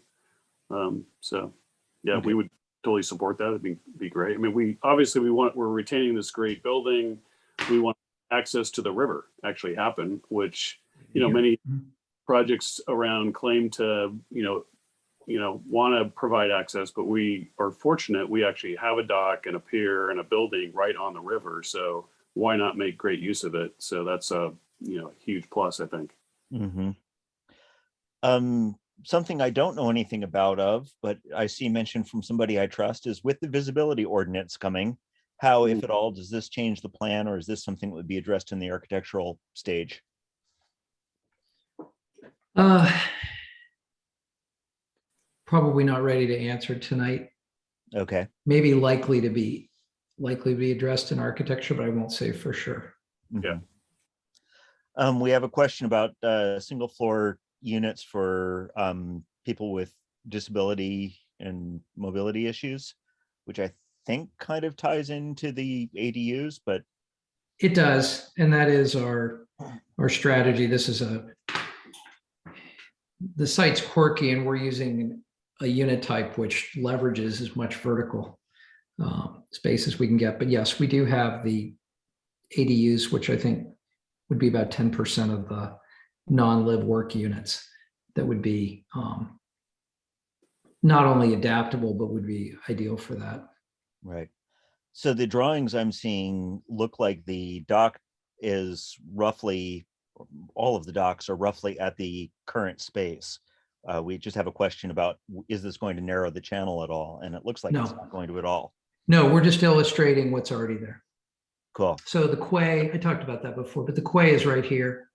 So yeah, Okay. we would totally support that. It'd be great. I mean, we're retaining this great building. We want access to the river actually happen, which, many projects around claim to, want to provide access, but we are fortunate. We actually have a dock and a pier and a building right on the river. So why not make great use of it? So that's a, huge plus, I think. Mm-hmm. Something I don't know anything about but I see mentioned from somebody I trust is with the visibility ordinance coming, how, if at all, does this change the plan, or is this something that would be addressed in the architectural stage? Probably not ready to answer tonight. Okay. Maybe likely to be addressed in architecture, but I won't say for sure. Yeah. We have a question about single floor units for people with disability and mobility issues, which I think kind of ties into the ADUs, but It does, and that is our strategy. The site's quirky, and we're using a unit type which leverages as much vertical space as we can get. But yes, we do have the ADUs, which I think would be about 10% of the non-live work units that would be not only adaptable, but would be ideal for that. right. So the drawings I'm seeing look like the dock is roughly, all of the docks are roughly at the current space. We just have a question about, is this going to narrow the channel at all? And it looks like it's not going to at all. No, we're just illustrating what's already there. Cool. So the quay, I talked about that before, but the quay is right here.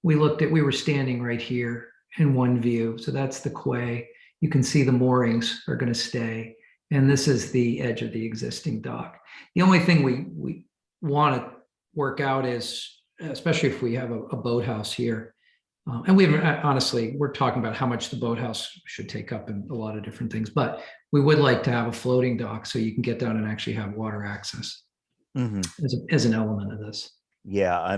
We were standing right here in one view. So that's the quay. You can see the moorings are going to stay. And this is the edge of the existing dock. The only thing we want to work out is, especially if we have a boathouse here, and we have, honestly, we're talking about how much the boathouse should take up in a lot of different things, but we would like to have a floating dock so you can get down and actually have water access. Mhm. as an element of this. Yeah,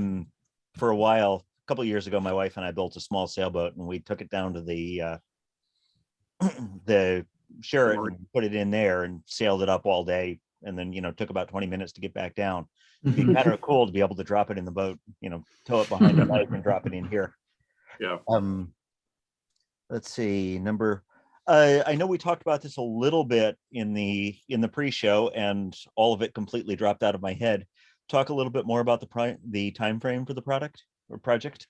for a while, a couple of years ago, my wife and I built a small sailboat and we took it down to the Sheraton and put it in there and sailed it up all day. And then, took about 20 minutes to get back down. It'd be kind of cool to be able to drop it in the boat, tow it behind the light and drop it in here. Yeah. Let's see, I know we talked about this a little bit in the pre-show, and all of it completely dropped out of my head. Talk a little bit more about the time frame for the product or project.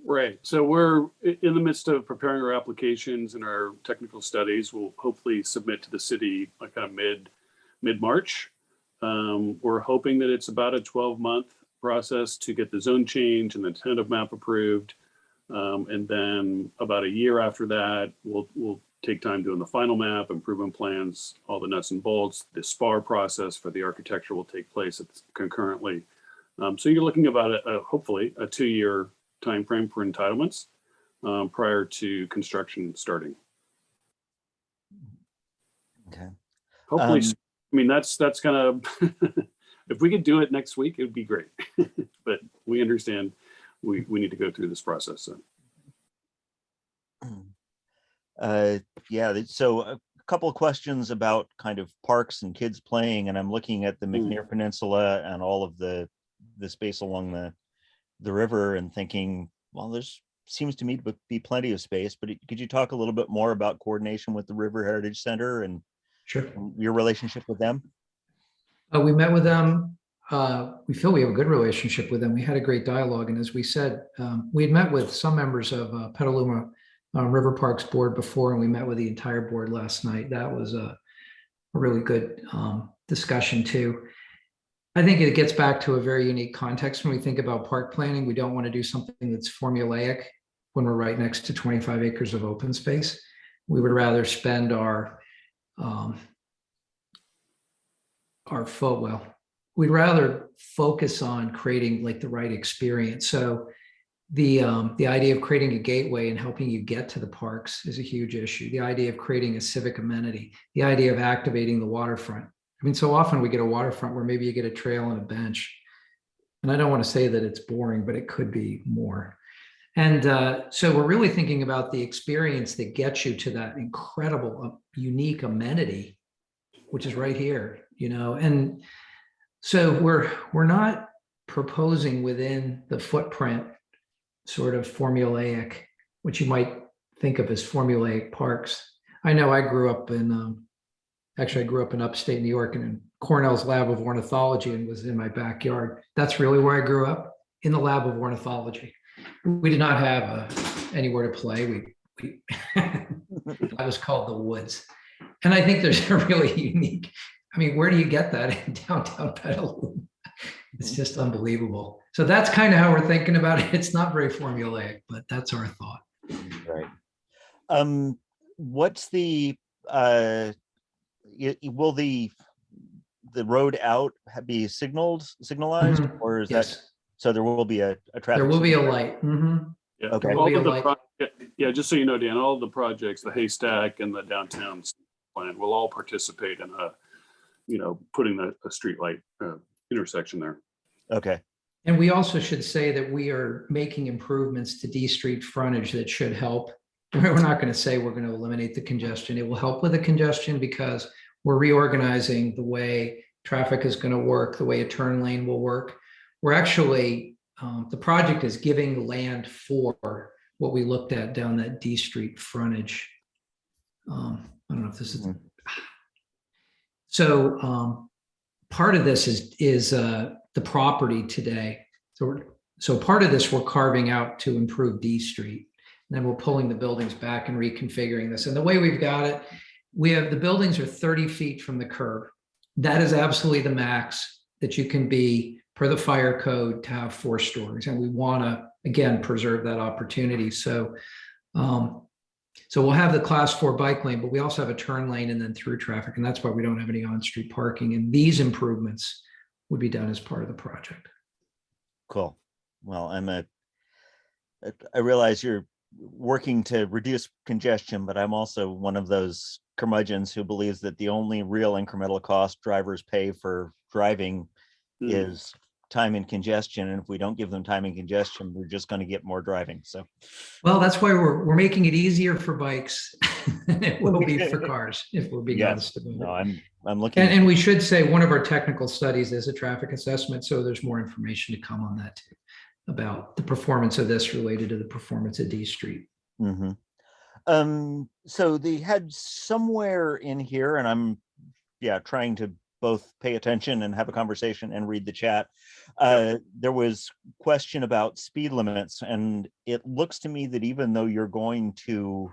Right. So we're in the midst of preparing our applications and our technical studies. We'll hopefully submit to the city like kind of mid-March. We're hoping that it's about a 12-month process to get the zone change and the tentative map approved. And then about a year after that, we'll take time doing the final map, improvement plans, all the nuts and bolts. The SPAR process for the architecture will take place concurrently. So you're looking about hopefully a 2-year time frame for entitlements prior to construction starting. Okay. Hopefully, I mean that's kind of if we could do it next week, it would be great. But we understand we need to go through this process. So. Yeah, so a couple of questions about kind of parks and kids playing, and I'm looking at the McNair Peninsula and all of the space along the river and thinking, well, there's seems to me to be plenty of space, but could you talk a little bit more about coordination with the River Heritage Center and Sure. your relationship with them? We met with them. We feel we have a good relationship with them. We had a great dialogue. And as we said, we had met with some members of Petaluma River Parks board before, and we met with the entire board last night. That was a really good discussion too. I think it gets back to a very unique context when we think about park planning. We don't want to do something that's formulaic when we're right next to 25 acres of open space. We would rather spend we'd rather focus on creating like the right experience. So the idea of creating a gateway and helping you get to the parks is a huge issue. The idea of creating a civic amenity, the idea of activating the waterfront. I mean, so often we get a waterfront where maybe you get a trail and a bench. And I don't want to say that it's boring, but it could be more. And so we're really thinking about the experience that gets you to that incredible, unique amenity, which is right here, And so we're not proposing within the footprint sort of formulaic, what you might think of as formulaic parks. I know I grew up in upstate New York and in Cornell's Lab of Ornithology, and was in my backyard. That's really where I grew up, in the Lab of Ornithology. We did not have anywhere to play. That was called the woods. And I think there's a really unique, I mean, where do you get that in downtown Petaluma? It's just unbelievable. So that's kind of how we're thinking about it. It's not very formulaic, but that's our thought. Right. What's the will the road out be signalized, or is that so there will be a traffic? There will be a light. Yeah. Okay. All of the just so you know, Dan, all of the projects, the Haystack and the downtown plan, will all participate in putting a street light intersection there. Okay. And we also should say that we are making improvements to D Street frontage that should help. We're not going to say we're going to eliminate the congestion. It will help with the congestion because we're reorganizing the way traffic is going to work, the way a turn lane will work. We're actually, the project is giving land for what we looked at down that D Street frontage. I don't know if this is. So part of this is the property today. So part of this we're carving out to improve D Street. And then we're pulling the buildings back and reconfiguring this. And the way we've got it, the buildings are 30 feet from the curb. That is absolutely the max that you can be per the fire code to have 4 stories. And we want to, again, preserve that opportunity. So we'll have the class 4 bike lane, but we also have a turn lane and then through traffic. And that's why we don't have any on-street parking. And these improvements would be done as part of the project. Cool. Well, I realize you're working to reduce congestion, but I'm also one of those curmudgeons who believes that the only real incremental cost drivers pay for driving is time and congestion. And if we don't give them time and congestion, we're just going to get more driving. So, Well, that's why we're making it easier for bikes than it will be for cars, if we're being yes, honest about no, it. I'm looking. And we should say one of our technical studies is a traffic assessment. So there's more information to come on that too, about the performance of this related to the performance of D Street. Mm-hmm. So they had somewhere in here, and I'm trying to both pay attention and have a conversation and read the chat. There was question about speed limits, and it looks to me that even though you're going to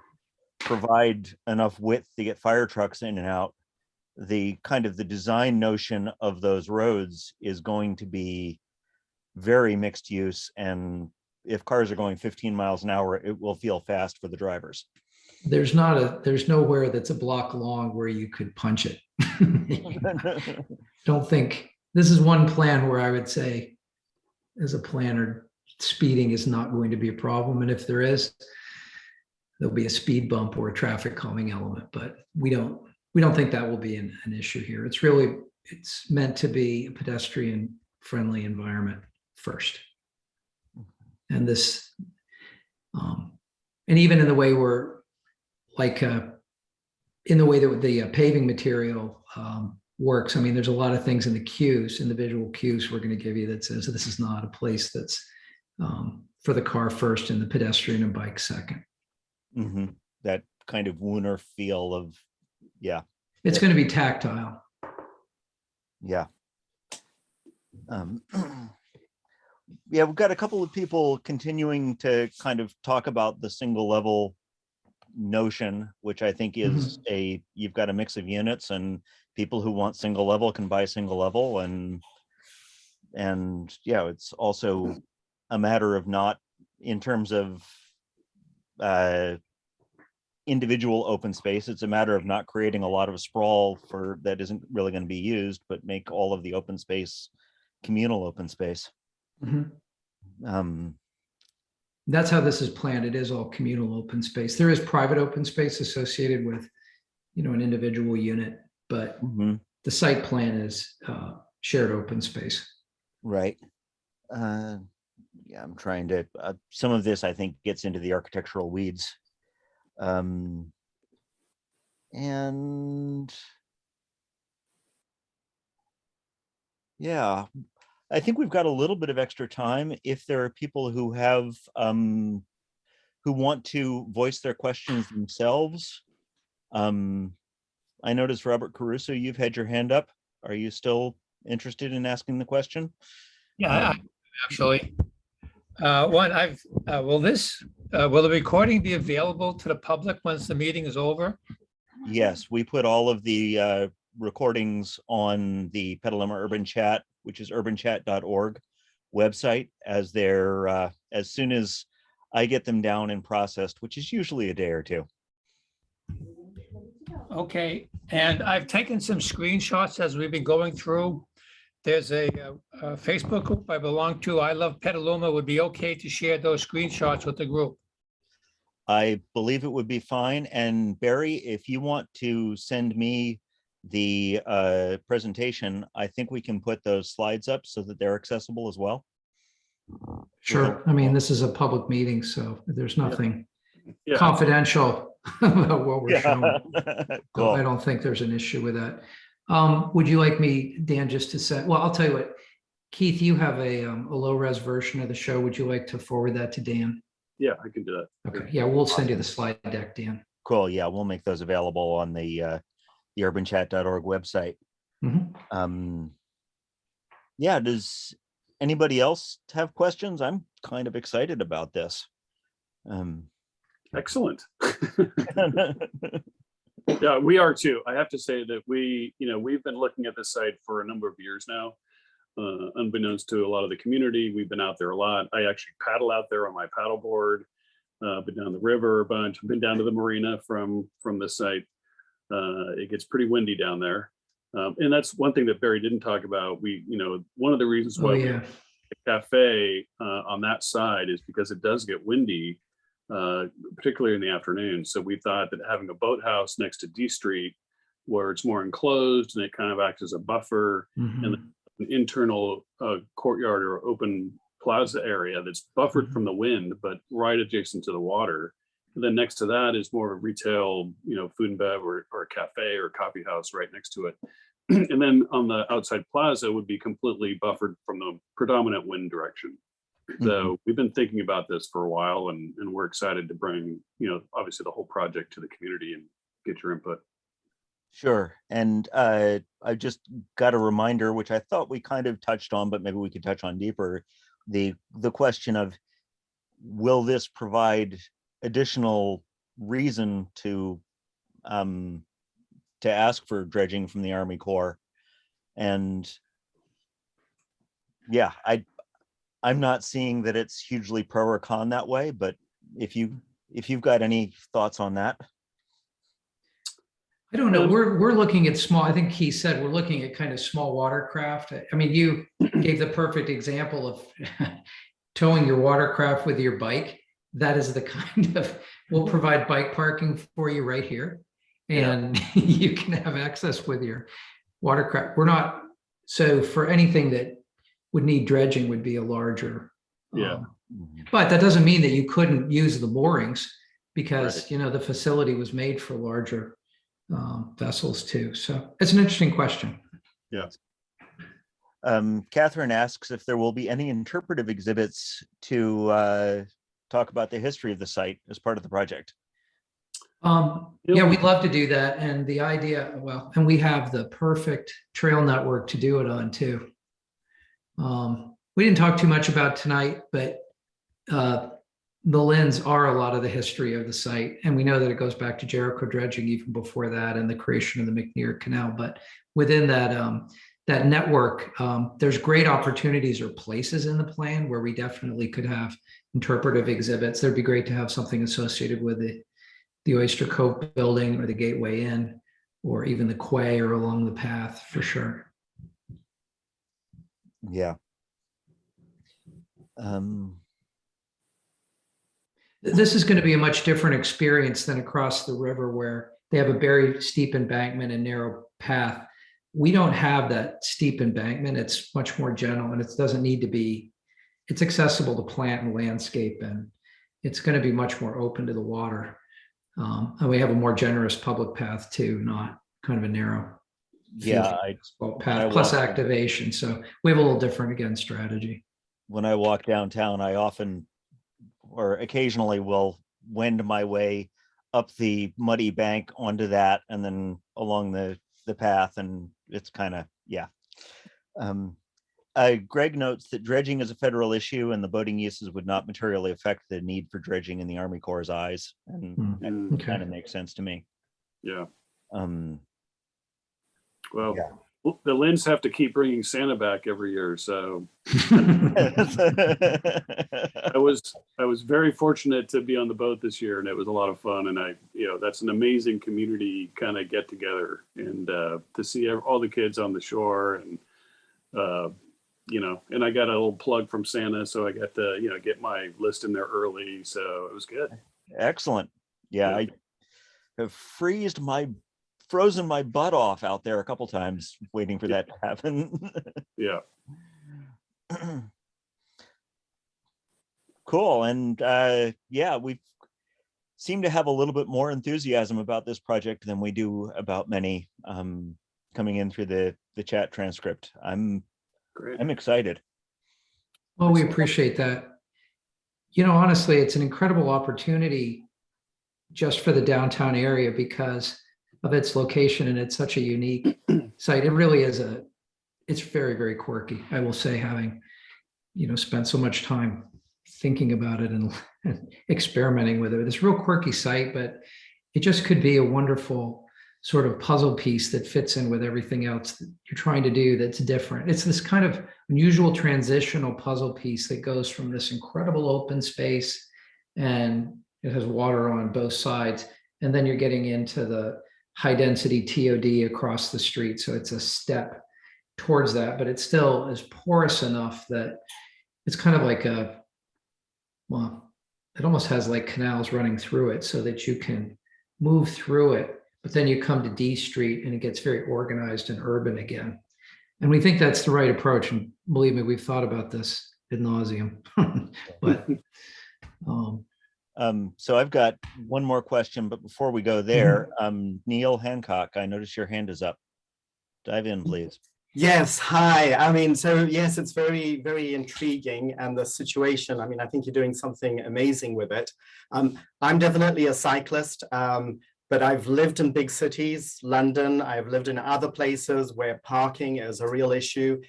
provide enough width to get fire trucks in and out, the kind of the design notion of those roads is going to be very mixed use, and if cars are going 15 miles an hour, it will feel fast for the drivers. There's nowhere that's a block long where you could punch it. Don't think this is one plan where I would say, as a planner, speeding is not going to be a problem. And if there is, there'll be a speed bump or a traffic calming element, but we don't think that will be an issue here. It's meant to be a pedestrian friendly environment first. And this, and even in the way we're like, in the way that the paving material works, I mean, there's a lot of things in the cues, in the visual cues we're going to give you that says this is not a place that's for the car first and the pedestrian and bike second. Mm-hmm. That kind of Wooner feel of, it's going to be tactile. Yeah. We've got a couple of people continuing to kind of talk about the single level notion, which I think is you've got a mix of units, and people who want single level can buy single level, and it's also a matter of not in terms of individual open space. It's a matter of not creating a lot of sprawl for that isn't really going to be used, but make all of the open space communal open space. That's how this is planned. It is all communal open space. There is private open space associated with, an individual unit, but the site plan is shared open space. Right. I'm trying to, some of this I think gets into the architectural weeds. And I think we've got a little bit of extra time. If there are people who have who want to voice their questions themselves. I noticed, Robert Caruso, you've had your hand up. Are you still interested in asking the question? Yeah, actually. Will the recording be available to the public once the meeting is over? Yes, we put all of the recordings on the Petaluma Urban Chat, which is urbanchat.org website, as they're as soon as I get them down and processed, which is usually a day or two. Okay, and I've taken some screenshots as we've been going through. There's a Facebook group I belong to. I Love Petaluma. Would be okay to share those screenshots with the group. I believe it would be fine. And Barry, if you want to send me the presentation, I think we can put those slides up so that they're accessible as well. Sure. I mean, this is a public meeting, so there's nothing confidential about what we're showing. Cool. So I don't think there's an issue with that. Would you like me, Dan, just to say, well, I'll tell you what, Keith, you have a low res version of the show. Would you like to forward that to Dan? Yeah, I can do that. Okay. Yeah, we'll send you the slide deck, Dan. Cool. Yeah, we'll make those available on the urbanchat.org website. Does anybody else have questions? I'm kind of excited about this. Excellent. Yeah, we are too. I have to say that we've been looking at this site for a number of years now. Unbeknownst to a lot of the community, we've been out there a lot. I actually paddle out there on my paddleboard, been down the river a bunch, been down to the marina from the site. It gets pretty windy down there. And that's one thing that Barry didn't talk about. One of the reasons why we have a cafe on that side is because it does get windy, particularly in the afternoon. So we thought that having a boathouse next to D Street, where it's more enclosed and it kind of acts as a buffer, and the an internal courtyard or open plaza area that's buffered from the wind, but right adjacent to the water. And then next to that is more of a retail, food and bev or a cafe or coffee house right next to it. And then on the outside plaza would be completely buffered from the predominant wind direction. So we've been thinking about this for a while, and we're excited to bring, obviously the whole project to the community and get your input. Sure. And I just got a reminder, which I thought we kind of touched on, but maybe we could touch on deeper. The question of, will this provide additional reason to ask for dredging from the Army Corps? And yeah, I'm not seeing that it's hugely pro or con that way, but if you've got any thoughts on that. I don't know. We're looking at small, I think he said we're looking at kind of small watercraft. I mean, you gave the perfect example of towing your watercraft with your bike. That is the kind of, we'll provide bike parking for you right here. And you can have access with your watercraft. We're not, so for anything that would need dredging would be a larger. But that doesn't mean that you couldn't use the moorings, because, the facility was made for larger vessels too. So it's an interesting question. Yeah. Catherine asks if there will be any interpretive exhibits to talk about the history of the site as part of the project. Yeah, we'd love to do that. And the idea, and we have the perfect trail network to do it on too. We didn't talk too much about tonight, but the Lins are a lot of the history of the site. And we know that it goes back to Jericho dredging even before that and the creation of the McNear Canal. But within that, that network, there's great opportunities or places in the plan where we definitely could have interpretive exhibits. There'd be great to have something associated with the Oyster Cove building or the Gateway Inn, or even the quay or along the path for sure. Yeah. This is going to be a much different experience than across the river, where they have a very steep embankment and narrow path. We don't have that steep embankment. It's much more gentle, and it doesn't need to be, it's accessible to plant and landscape, and it's going to be much more open to the water. And we have a more generous public path too, not kind of a narrow path plus activation. So we have a little different, again, strategy. When I walk downtown, I often or occasionally will wend my way up the muddy bank onto that and then along the path, and it's kind of, Greg notes that dredging is a federal issue and the boating uses would not materially affect the need for dredging in the Army Corps' eyes, and that kind of makes sense to me. Yeah. The Lins have to keep bringing Santa back every year, so I was very fortunate to be on the boat this year, and it was a lot of fun. And that's an amazing community kind of get together, and to see all the kids on the shore, and and I got a little plug from Santa, so I got to get my list in there early, so it was good. Excellent. Yeah. I have frozen my butt off out there a couple times waiting for that to happen. Yeah. Cool. And we seem to have a little bit more enthusiasm about this project than we do about many coming in through the chat transcript. I'm excited. Well, we appreciate that. Honestly, it's an incredible opportunity just for the downtown area because of its location, and it's such a unique site. It really is it's very, very quirky. I will say, having, spent so much time thinking about it and experimenting with it. It's a real quirky site, but it just could be a wonderful sort of puzzle piece that fits in with everything else that you're trying to do that's different. It's this kind of unusual transitional puzzle piece that goes from this incredible open space, and it has water on both sides, and then you're getting into the high density TOD across the street. So it's a step towards that, but it still is porous enough that it's kind of like it almost has like canals running through it so that you can move through it. But then you come to D Street and it gets very organized and urban again. And we think that's the right approach. And believe me, we've thought about this ad nauseum. But so I've got one more question, but before we go there, Neil Hancock, I notice your hand is up. Dive in, please. Yes, hi. I mean, so yes, it's very, very intriguing. And the situation, I mean, I think you're doing something amazing with it. I'm definitely a cyclist, but I've lived in big cities, London. I've lived in other places where parking is a real issue.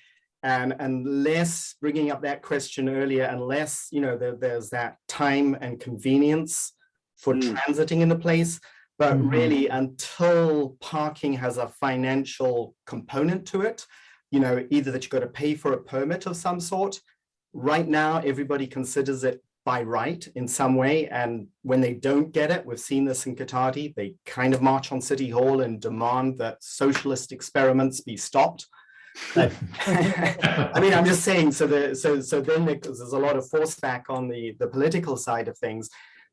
And unless, bringing up that question earlier, unless, you know, there's that time and convenience for transiting in the place, but really until parking has a financial component to it, you know, either that you've got to pay for a permit of some sort. Right now, everybody considers it by right in some way. And when they don't get it, we've seen this in Katati, they kind of march on City Hall and demand that socialist experiments be stopped. But, I mean, I'm just saying, so then there's a lot of force back on the political side of things.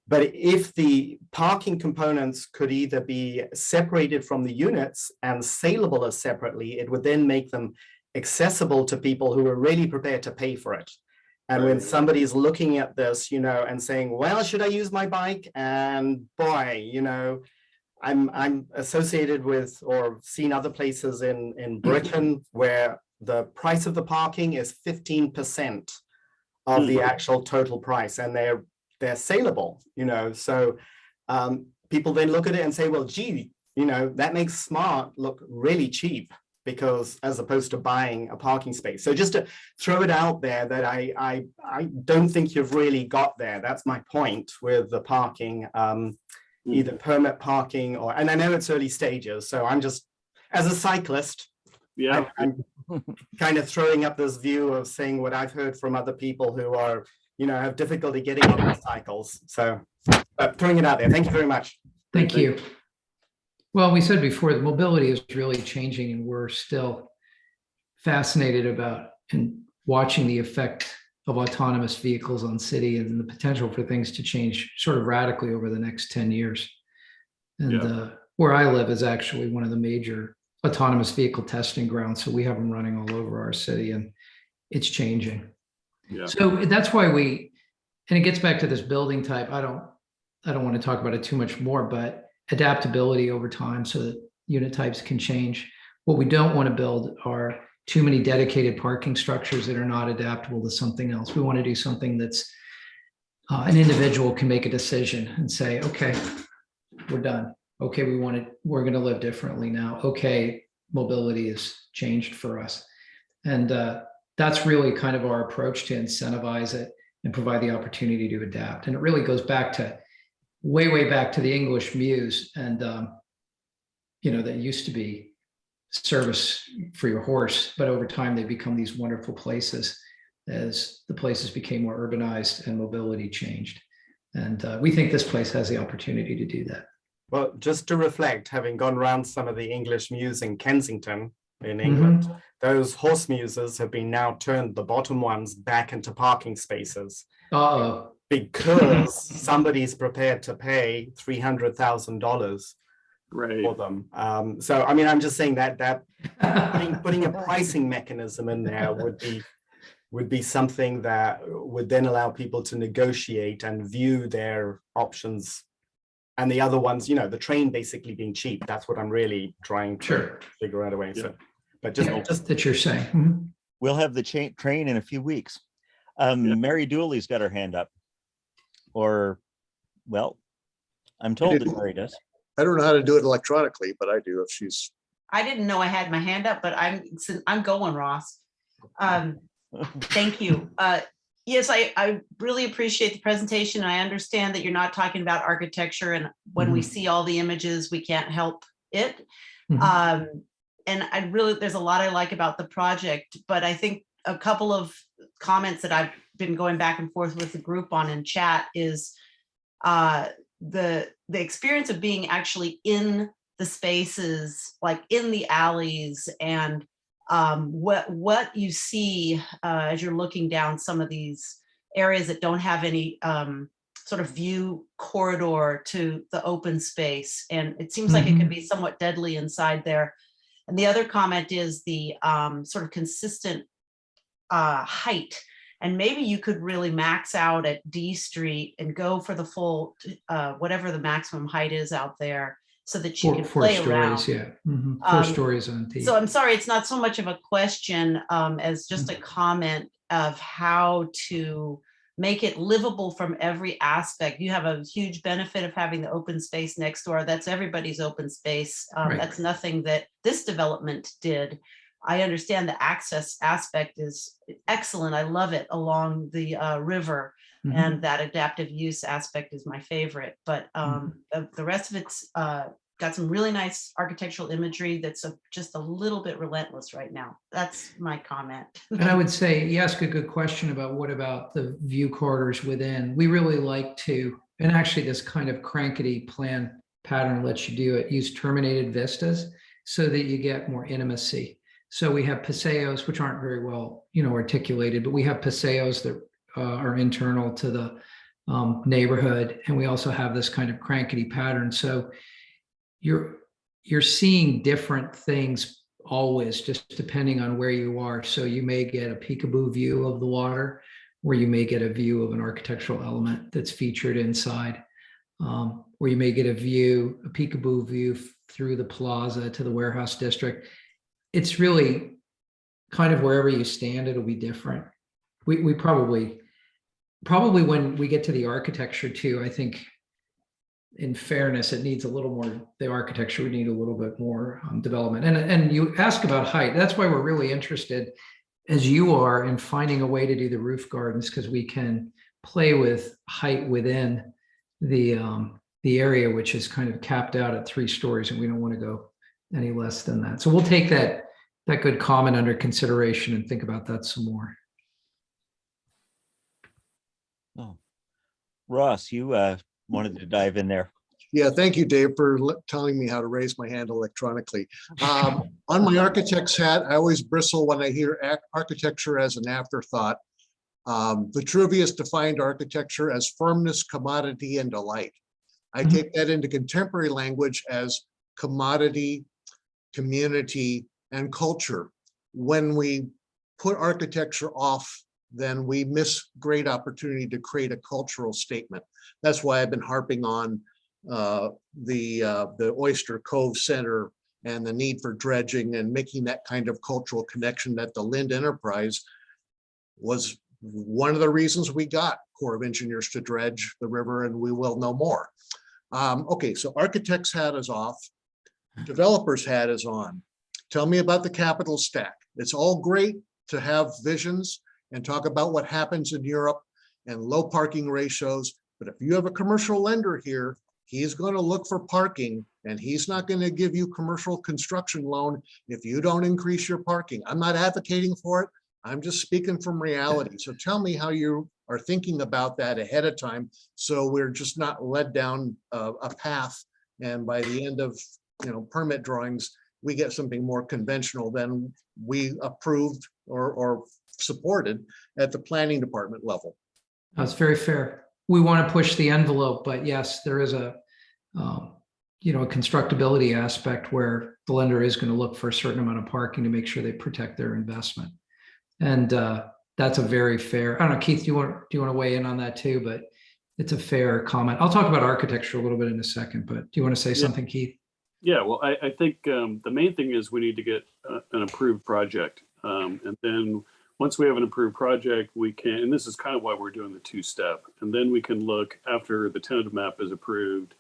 But if the parking components could either be separated from the units and saleable as separately, it would then make them accessible to people who are really prepared to pay for it. And when somebody's looking at this, you know, and saying, well, should I use my bike? And boy, you know, I'm associated with or seen other places in Britain where the price of the parking is 15% of the actual total price, and they're saleable, you know. So people then look at it and say, well, gee, you know, that makes smart look really cheap, because as opposed to buying a parking space. So just to throw it out there that I don't think you've really got there. That's my point with the parking. Either permit parking or, and I know it's early stages, so I'm just, as a cyclist, I'm kind of throwing up this view of saying what I've heard from other people who are, you know, have difficulty getting on their cycles. So throwing it out there. Thank you very much. thank you. Well, we said before, the mobility is really changing, and we're still fascinated about and watching the effect of autonomous vehicles on city and the potential for things to change sort of radically over the next 10 years. And where I live is actually one of the major autonomous vehicle testing grounds. So we have them running all over our city, and it's changing. Yeah. So that's why and it gets back to this building type. I don't want to talk about it too much more, but adaptability over time so that unit types can change. What we don't want to build are too many dedicated parking structures that are not adaptable to something else. We want to do something that's an individual can make a decision and say, okay, we're done. Okay, we're going to live differently now. Okay, mobility has changed for us. And that's really kind of our approach to incentivize it and provide the opportunity to adapt. And it really goes back to way back to the English muse. And, you know, that used to be service for your horse, but over time they become these wonderful places as the places became more urbanized and mobility changed. And we think this place has the opportunity to do that. Well, just to reflect, having gone around some of the English mews in Kensington in England, those horse muses have been now turned, the bottom ones, back into parking spaces. Because somebody's prepared to pay $300,000 for them. So, I mean, I'm just saying that putting a pricing mechanism in there would be something that would then allow people to negotiate and view their options. And the other ones, you know, the train basically being cheap. That's what I'm really trying to figure out a way. So, but just that you're saying. We'll have the train in a few weeks. Mary Dooley's got her hand up. Or, well, I'm told that Mary does. I don't know how to do it electronically, but I do if she's. I didn't know I had my hand up, but I'm going, Ross. Thank you. Yes, I really appreciate the presentation. I understand that you're not talking about architecture, and when we see all the images, we can't help it. And there's a lot I like about the project, but I think a couple of comments that I've been going back and forth with the group on in chat is the experience of being actually in the spaces, like in the alleys, and what you see as you're looking down some of these areas that don't have any sort of view corridor to the open space. And it seems like it can be somewhat deadly inside there. And the other comment is the sort of consistent height. And maybe you could really max out at D Street and go for the full, whatever the maximum height is out there, so that you can Four play stories, around. yeah. Mhm. Four stories on D. So I'm sorry, it's not so much of a question as just a comment of how to make it livable from every aspect. You have a huge benefit of having the open space next door. That's everybody's open space. Right. That's nothing that this development did. I understand the access aspect is excellent. I love it along the river. Mhm. And that adaptive use aspect is my favorite. But the rest of it's got some really nice architectural imagery that's just a little bit relentless right now. That's my comment. And I would say, you ask a good question about what about the view corridors within. We really like to, and actually this kind of crankety plan pattern lets you do it, use terminated vistas so that you get more intimacy. So we have paseos, which aren't very well, articulated, but we have paseos that are internal to the neighborhood. And we also have this kind of crankety pattern. So you're seeing different things always, just depending on where you are. So you may get a peekaboo view of the water, or you may get a view of an architectural element that's featured inside, or you may get a peekaboo view through the plaza to the warehouse district. It's really kind of wherever you stand, it'll be different. We probably when we get to the architecture too, I think in fairness, it needs a little more, the architecture would need a little bit more development. And you ask about height. That's why we're really interested, as you are, in finding a way to do the roof gardens, because we can play with height within the area, which is kind of capped out at 3 stories, and we don't want to go any less than that. So we'll take that good comment under consideration and think about that some more. Oh, Ross, you wanted to dive in there. Yeah, thank you, Dave, for telling me how to raise my hand electronically. On my architect's hat, I always bristle when I hear architecture as an afterthought. The Vitruvius defined architecture as firmness, commodity, and delight. I take that into contemporary language as commodity, community, and culture. When we put architecture off, then we miss great opportunity to create a cultural statement. That's why I've been harping on the Oyster Cove Center and the need for dredging and making that kind of cultural connection. That the Lind Enterprise was one of the reasons we got Corps of Engineers to dredge the river, and we will know more. Okay, so architect's hat is off, developer's hat is on. Tell me about the capital stack. It's all great to have visions and talk about what happens in Europe and low parking ratios. But if you have a commercial lender here, he's going to look for parking, and he's not going to give you commercial construction loan if you don't increase your parking. I'm not advocating for it. I'm just speaking from reality. So tell me how you are thinking about that ahead of time, so we're just not led down a path, and by the end of permit drawings, we get something more conventional than we approved or supported at the planning department level. That's very fair. We want to push the envelope, but yes, there is a constructability aspect where the lender is going to look for a certain amount of parking to make sure they protect their investment. And that's a very fair, I don't know, Keith, do you want to weigh in on that too? But it's a fair comment. I'll talk about architecture a little bit in a second, but do you want to say something, Keith? Yeah, well, I think the main thing is we need to get an approved project. And then once we have an approved project, we can, and this is kind of why we're doing the 2-step, and then we can look after the tentative map is approved.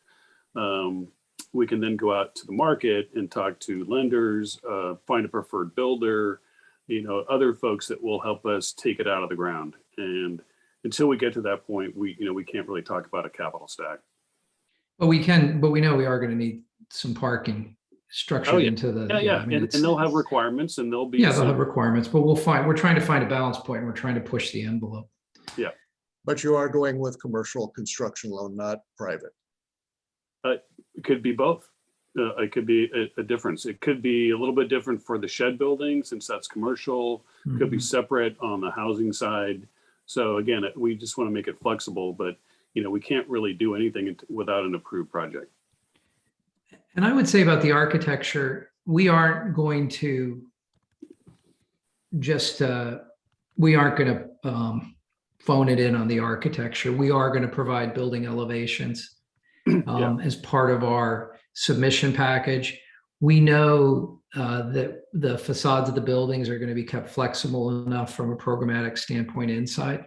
We can then go out to the market and talk to lenders, find a preferred builder, other folks that will help us take it out of the ground. And until we get to that point, we can't really talk about a capital stack. But we know we are going to need some parking structured into the. I mean, and they'll have requirements, and they'll be. Yeah, they'll have requirements, but we're trying to find a balance point, and we're trying to push the envelope. Yeah. But you are going with commercial construction loan, not private. It could be both. It could be a difference. It could be a little bit different for the shed building, since that's commercial. Could be separate on the housing side. So again, we just want to make it flexible, but we can't really do anything without an approved project. And I would say about the architecture, we aren't going to just, we aren't going to phone it in on the architecture. We are going to provide building elevations as part of our submission package. We know that the facades of the buildings are going to be kept flexible enough from a programmatic standpoint inside.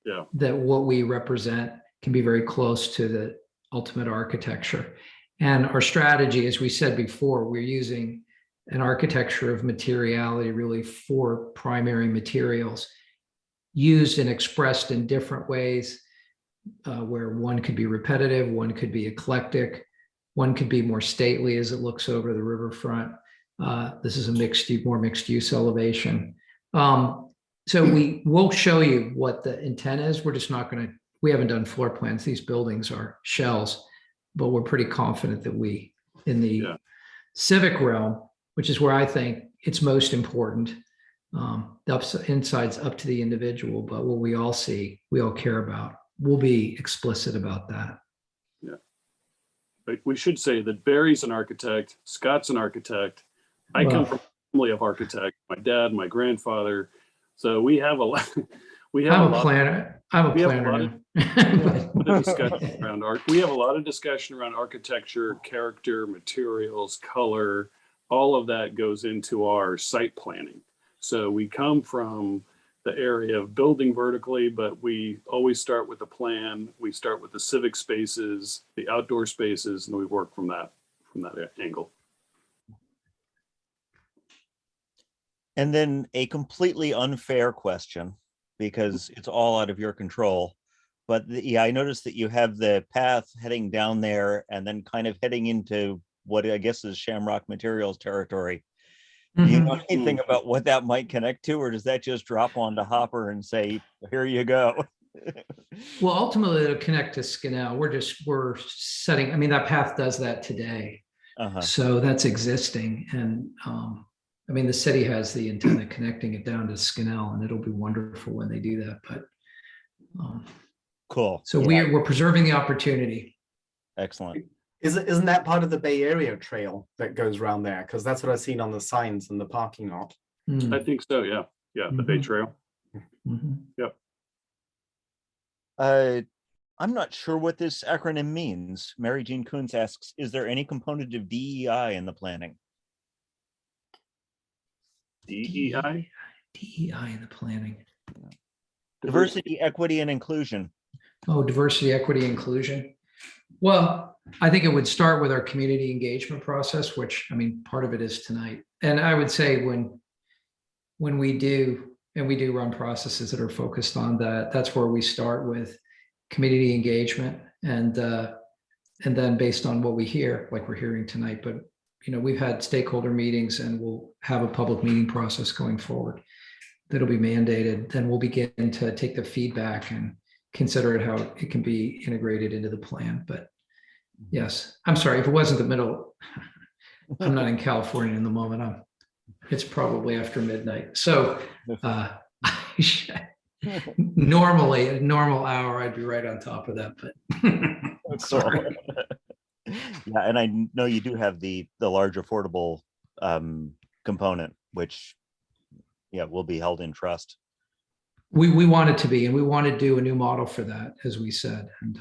Yeah. That what we represent can be very close to the ultimate architecture. And our strategy, as we said before, we're using an architecture of materiality, really 4 primary materials used and expressed in different ways, where one could be repetitive, one could be eclectic, one could be more stately as it looks over the riverfront. This is a more mixed use elevation. So we will show you what the intent is. We're just not going to, we haven't done floor plans. These buildings are shells, but we're pretty confident that we, in the civic realm, which is where I think it's most important, the inside's up to the individual, but what we all see, we all care about, we'll be explicit about that. Yeah. But we should say that Barry's an architect, Scott's an architect. I come from a family of architects, my dad, my grandfather. So we have a lot. We have I'm a planner. I'm a planner. We have a lot of discussion around architecture, character, materials, color. All of that goes into our site planning. So we come from the area of building vertically, but we always start with the plan. We start with the civic spaces, the outdoor spaces, and we work from that angle. And then a completely unfair question, because it's all out of your control. But yeah, I noticed that you have the path heading down there and then kind of heading into what I guess is Shamrock Materials territory. Do you know anything about what that might connect to, or does that just drop onto Hopper and say, here you go? Well, ultimately it'll connect to Scanel. We're setting, I mean, that path does that today. So that's existing. And I mean, the city has the intent of connecting it down to Scanel, and it'll be wonderful when they do that. But cool. So we're preserving the opportunity. Excellent. Isn't that part of the Bay Area trail that goes around there? Because that's what I've seen on the signs in the parking lot. I think so. Yeah. Yeah. The Bay Trail. Yep. I'm not sure what this acronym means. Mary Jean Coons asks, is there any component of DEI in the planning? DEI? DEI in the planning. Diversity, equity, and inclusion. Oh, diversity, equity, inclusion. Well, I think it would start with our community engagement process, which, I mean, part of it is tonight. And I would say when we do, and we do run processes that are focused on that, that's where we start with community engagement. And then based on what we hear, like we're hearing tonight, but you know, we've had stakeholder meetings and we'll have a public meeting process going forward that'll be mandated. Then we'll begin to take the feedback and consider it how it can be integrated into the plan. But yes, I'm sorry if it wasn't the middle. I'm not in California in the moment. It's probably after midnight. So normally a normal hour, I'd be right on top of that, but sorry. Yeah, and I know you do have the large affordable component, which will be held in trust. We want it to be, and we want to do a new model for that, as we said, and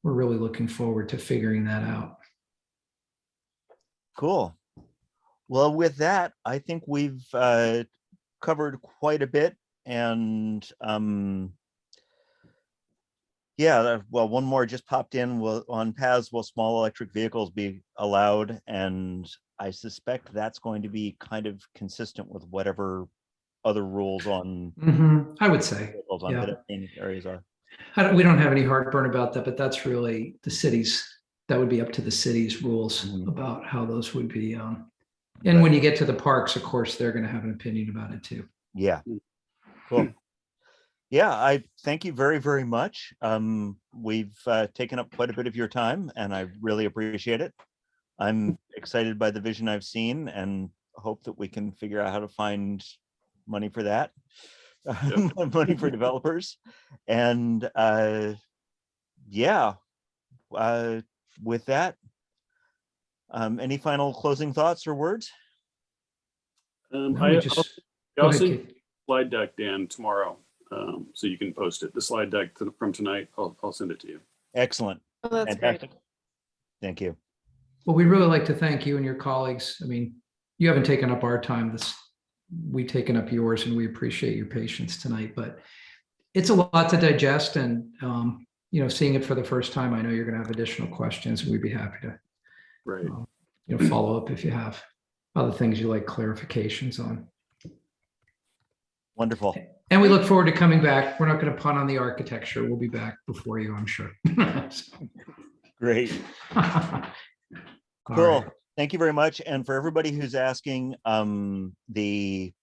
we're really looking forward to figuring that out. Cool. Well, with that, I think we've covered quite a bit, and well, one more just popped in. On paths, will small electric vehicles be allowed? And I suspect that's going to be kind of consistent with whatever other rules on I would say on pedestrian areas are. We don't have any heartburn about that, but that's really the city's, that would be up to the city's rules about how those would be. And when you get to the parks, of course, they're going to have an opinion about it too. Yeah. Cool. Yeah, I thank you very, very much. We've taken up quite a bit of your time, and I really appreciate it. I'm excited by the vision I've seen and hope that we can figure out how to find money for that, money for developers. And with that, any final closing thoughts or words? No, we just- Go I'll ahead, send Keith. you a slide deck, Dan, tomorrow, so you can post it. The slide deck from tonight, I'll send it to you. Excellent. Oh, that's great. Fantastic. Thank you. Well, we'd really like to thank you and your colleagues. I mean, you haven't taken up our time. We've taken up yours, and we appreciate your patience tonight, but it's a lot to digest, and seeing it for the first time, I know you're going to have additional questions, and we'd be happy to Right. follow up if you have other things you like clarifications on. Wonderful. And we look forward to coming back. We're not going to punt on the architecture. We'll be back before you, I'm sure. Great. All Cool. right. Thank you very much. And for everybody who's asking, it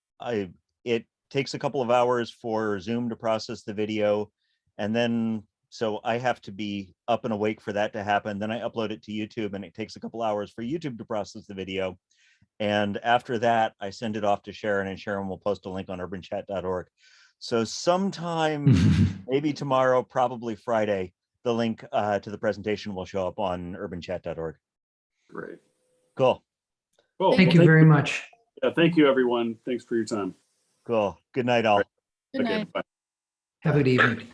takes a couple of hours for Zoom to process the video. And then, so I have to be up and awake for that to happen. Then I upload it to YouTube, and it takes a couple hours for YouTube to process the video. And after that, I send it off to Sharon, and Sharon will post a link on urbanchat.org. So sometime, maybe tomorrow, probably Friday, the link to the presentation will show up on urbanchat.org. Great. Cool. Cool. Thank you very much. Yeah, thank you, everyone. Thanks for your time. Cool. Good night, all. Good Okay, night. bye. Have a good evening.